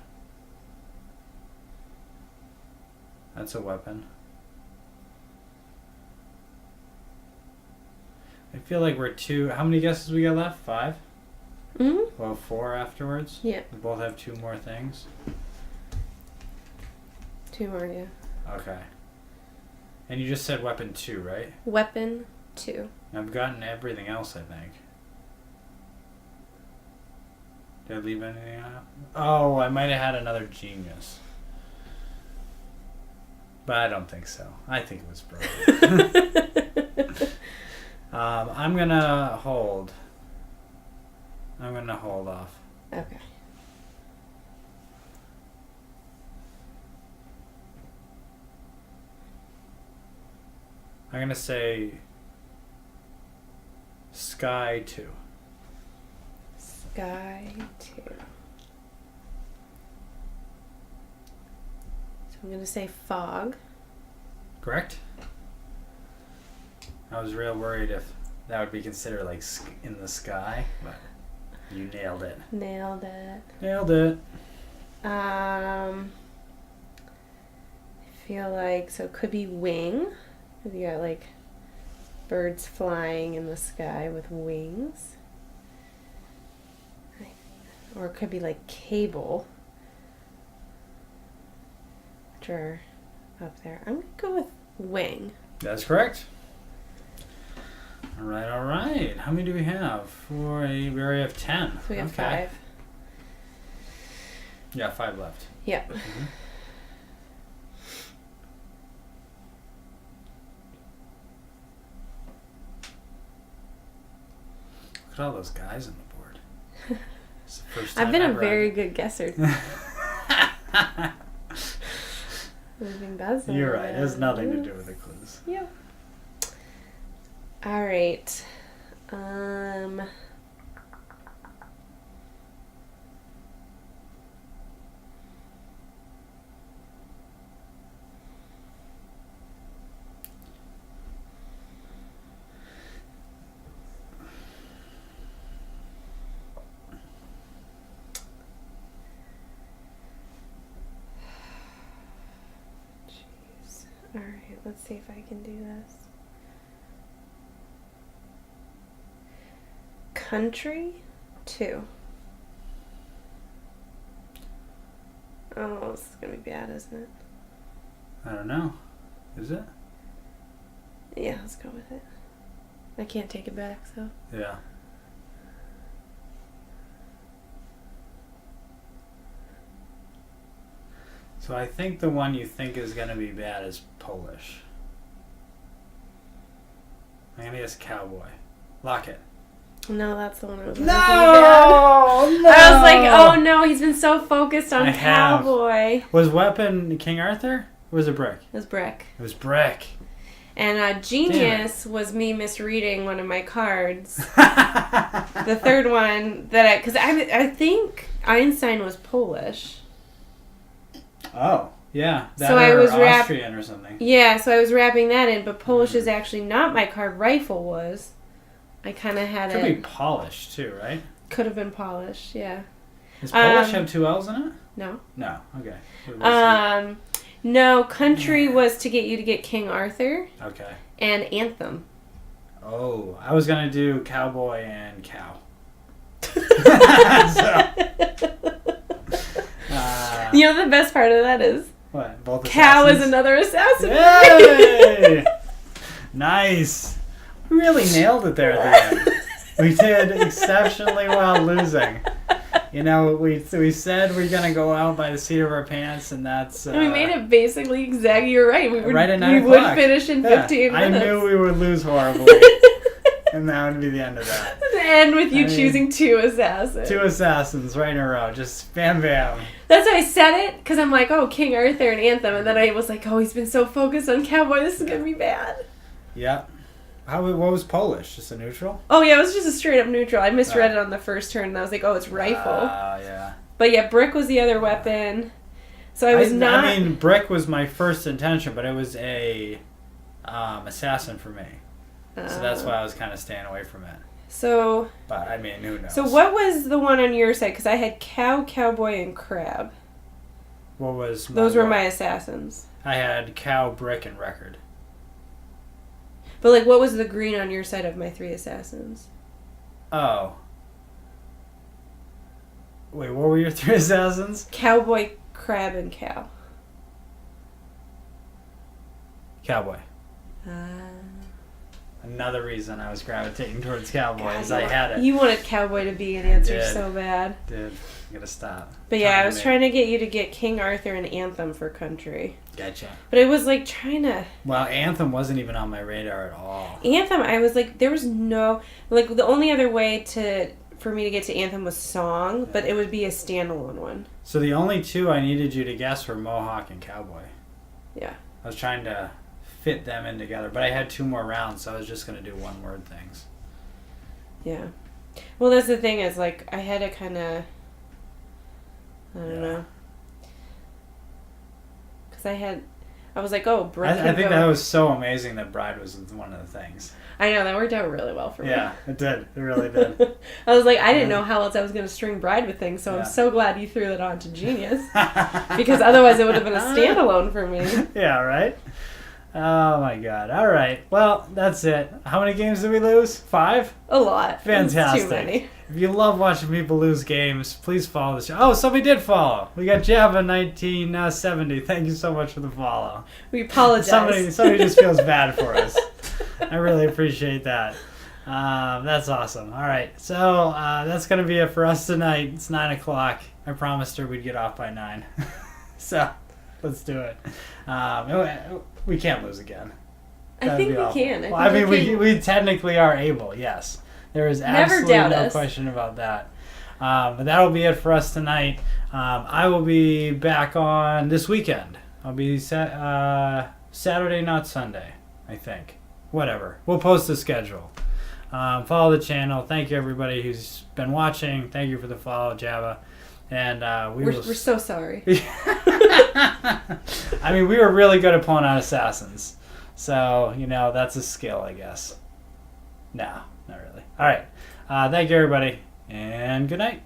That's a weapon. I feel like we're how many guesses we got left? 5? Mm-hmm. Well, 4 afterwards? Yeah. We both have 2 more things? 2 more, yeah. Okay. And you just said weapon 2, right? Weapon 2. I've gotten everything else, I think. Did I leave anything out? Oh, I might have had another genius. But I don't think so. I think it was brilliant. I'm going to hold. I'm going to hold off. Okay. I'm going to say Sky 2. Sky 2. I'm going to say fog. Correct. I was real worried if that would be considered like in the sky, but you nailed it. Nailed it. Nailed it. I feel like, so it could be wing. Because you got like birds flying in the sky with wings. Or it could be like cable. Which are up there. I'm going to go with wing. That's correct. All right. How many do we have? We already have 10. So we have 5. Yeah, 5 left. Yep. Mm-hmm. Look at all those guys on the board. It's the first time I've been a ever very good guesser. You're right. It has nothing to do with the clues. Yep. All right. Jeez. All right. Let's see if I can do this. Country 2. Oh, this is going to be bad, isn't it? I don't know. Is it? Yeah, let's go with it. I can't take it back, so. Yeah. So I think the one you think is going to be bad is Polish. I'm going to guess cowboy. Lock it. No, that's the one I was No! I was like, oh no, he's been so focused on cowboy. Was weapon King Arthur? Or was it Brick? It was Brick. It was Brick. And Genius was me misreading one of my cards. The third one that because I think Einstein was Polish. Oh, yeah. That So or I was Austrian or something. Yeah, so I was wrapping that in, but Polish is actually not my card. Rifle was. I kind of had Could it. be Polish too, right? Could have been Polish, yeah. Does Polish have 2 L's in it? No. No. Okay. No, country was to get you to get King Arthur. Okay. And anthem. Oh, I was gonna do cowboy and cow. You know the best part of that is what? Both cow assassins? is another assassin. Yay! Nice. We really nailed it there at the end. We did exceptionally well losing. You know, we said we're gonna go out by the seat of our pants, and that's. And we made it basically exactly. You're right. We would right at 9 we o'clock. would finish in 15 minutes. I knew we would lose horribly, and that would be the end of that. The end with you choosing 2 assassins. 2 assassins right in a row, just bam bam. That's why I said it, because I'm like, oh, King Arthur and Anthem, and then I was like, oh, he's been so focused on cowboy. This is gonna be bad. Yep. What was Polish? Just a neutral? Oh, yeah, it was just a straight up neutral. I misread it on the first turn, and I was like, oh, it's rifle. Yeah. But yeah, brick was the other weapon. So I was not... I mean, brick was my first intention, but it was a assassin for me. So that's why I was kind of staying away from it. So... But, I mean, who knows? So what was the one on your side? Because I had cow, cowboy, and crab. What was Those were my assassins. I had cow, brick, and record. But, like, what was the green on your side of my 3 assassins? Oh. Wait, what were your 3 assassins? Cowboy, crab, and cow. Cowboy. Another reason I was gravitating towards cowboy is I had it. You wanted cowboy to be an answer so bad. Did. I gotta stop. But yeah, I was trying to get you to get King Arthur and Anthem for country. Gotcha. But it was like trying to... Well, Anthem wasn't even on my radar at all. Anthem, I was like, there was no... Like, the only other way for me to get to Anthem was song, but it would be a standalone one. So the only 2 I needed you to guess were Mohawk and Cowboy. Yeah. I was trying to fit them in together, but I had 2 more rounds, so I was just going to do one-word things. Yeah. Well, that's the thing is, like, I had to kind of... I don't know. Because I was like, oh, Brooke I think that was so amazing that Bride was one of the things. I know, that worked out really well for me. Yeah, it did. It really did. I was like, I didn't know how else I was going to string Bride with things, so Yeah. I'm so glad you threw that on to Genius. Because otherwise it would have been a standalone for me. Yeah, right? Oh my god. All right. Well, that's it. How many games did we lose? 5? A lot. Fantastic. It's too many. If you love watching people lose games, please follow the show. Oh, somebody did follow. We got Java1970. Thank you so much for the follow. We apologize. Somebody just feels bad for us. I really appreciate that. That's awesome. All right. So that's going to be it for us tonight. It's 9 o'clock. I promised her we'd get off by 9. So let's do it. We can't lose again. I think we can. I mean, we technically are able, yes. There is absolutely no question about that. But that'll be it for us tonight. I will be back on this weekend. I'll be Saturday, not Sunday, I think. Whatever. We'll post the schedule. Follow the channel. Thank you, everybody who's been watching. Thank you for the follow, Java. And we're so sorry. I mean, we were really good at pulling out assassins. So, that's a skill, I guess. No, not really. All right. Thank you, everybody. And good night.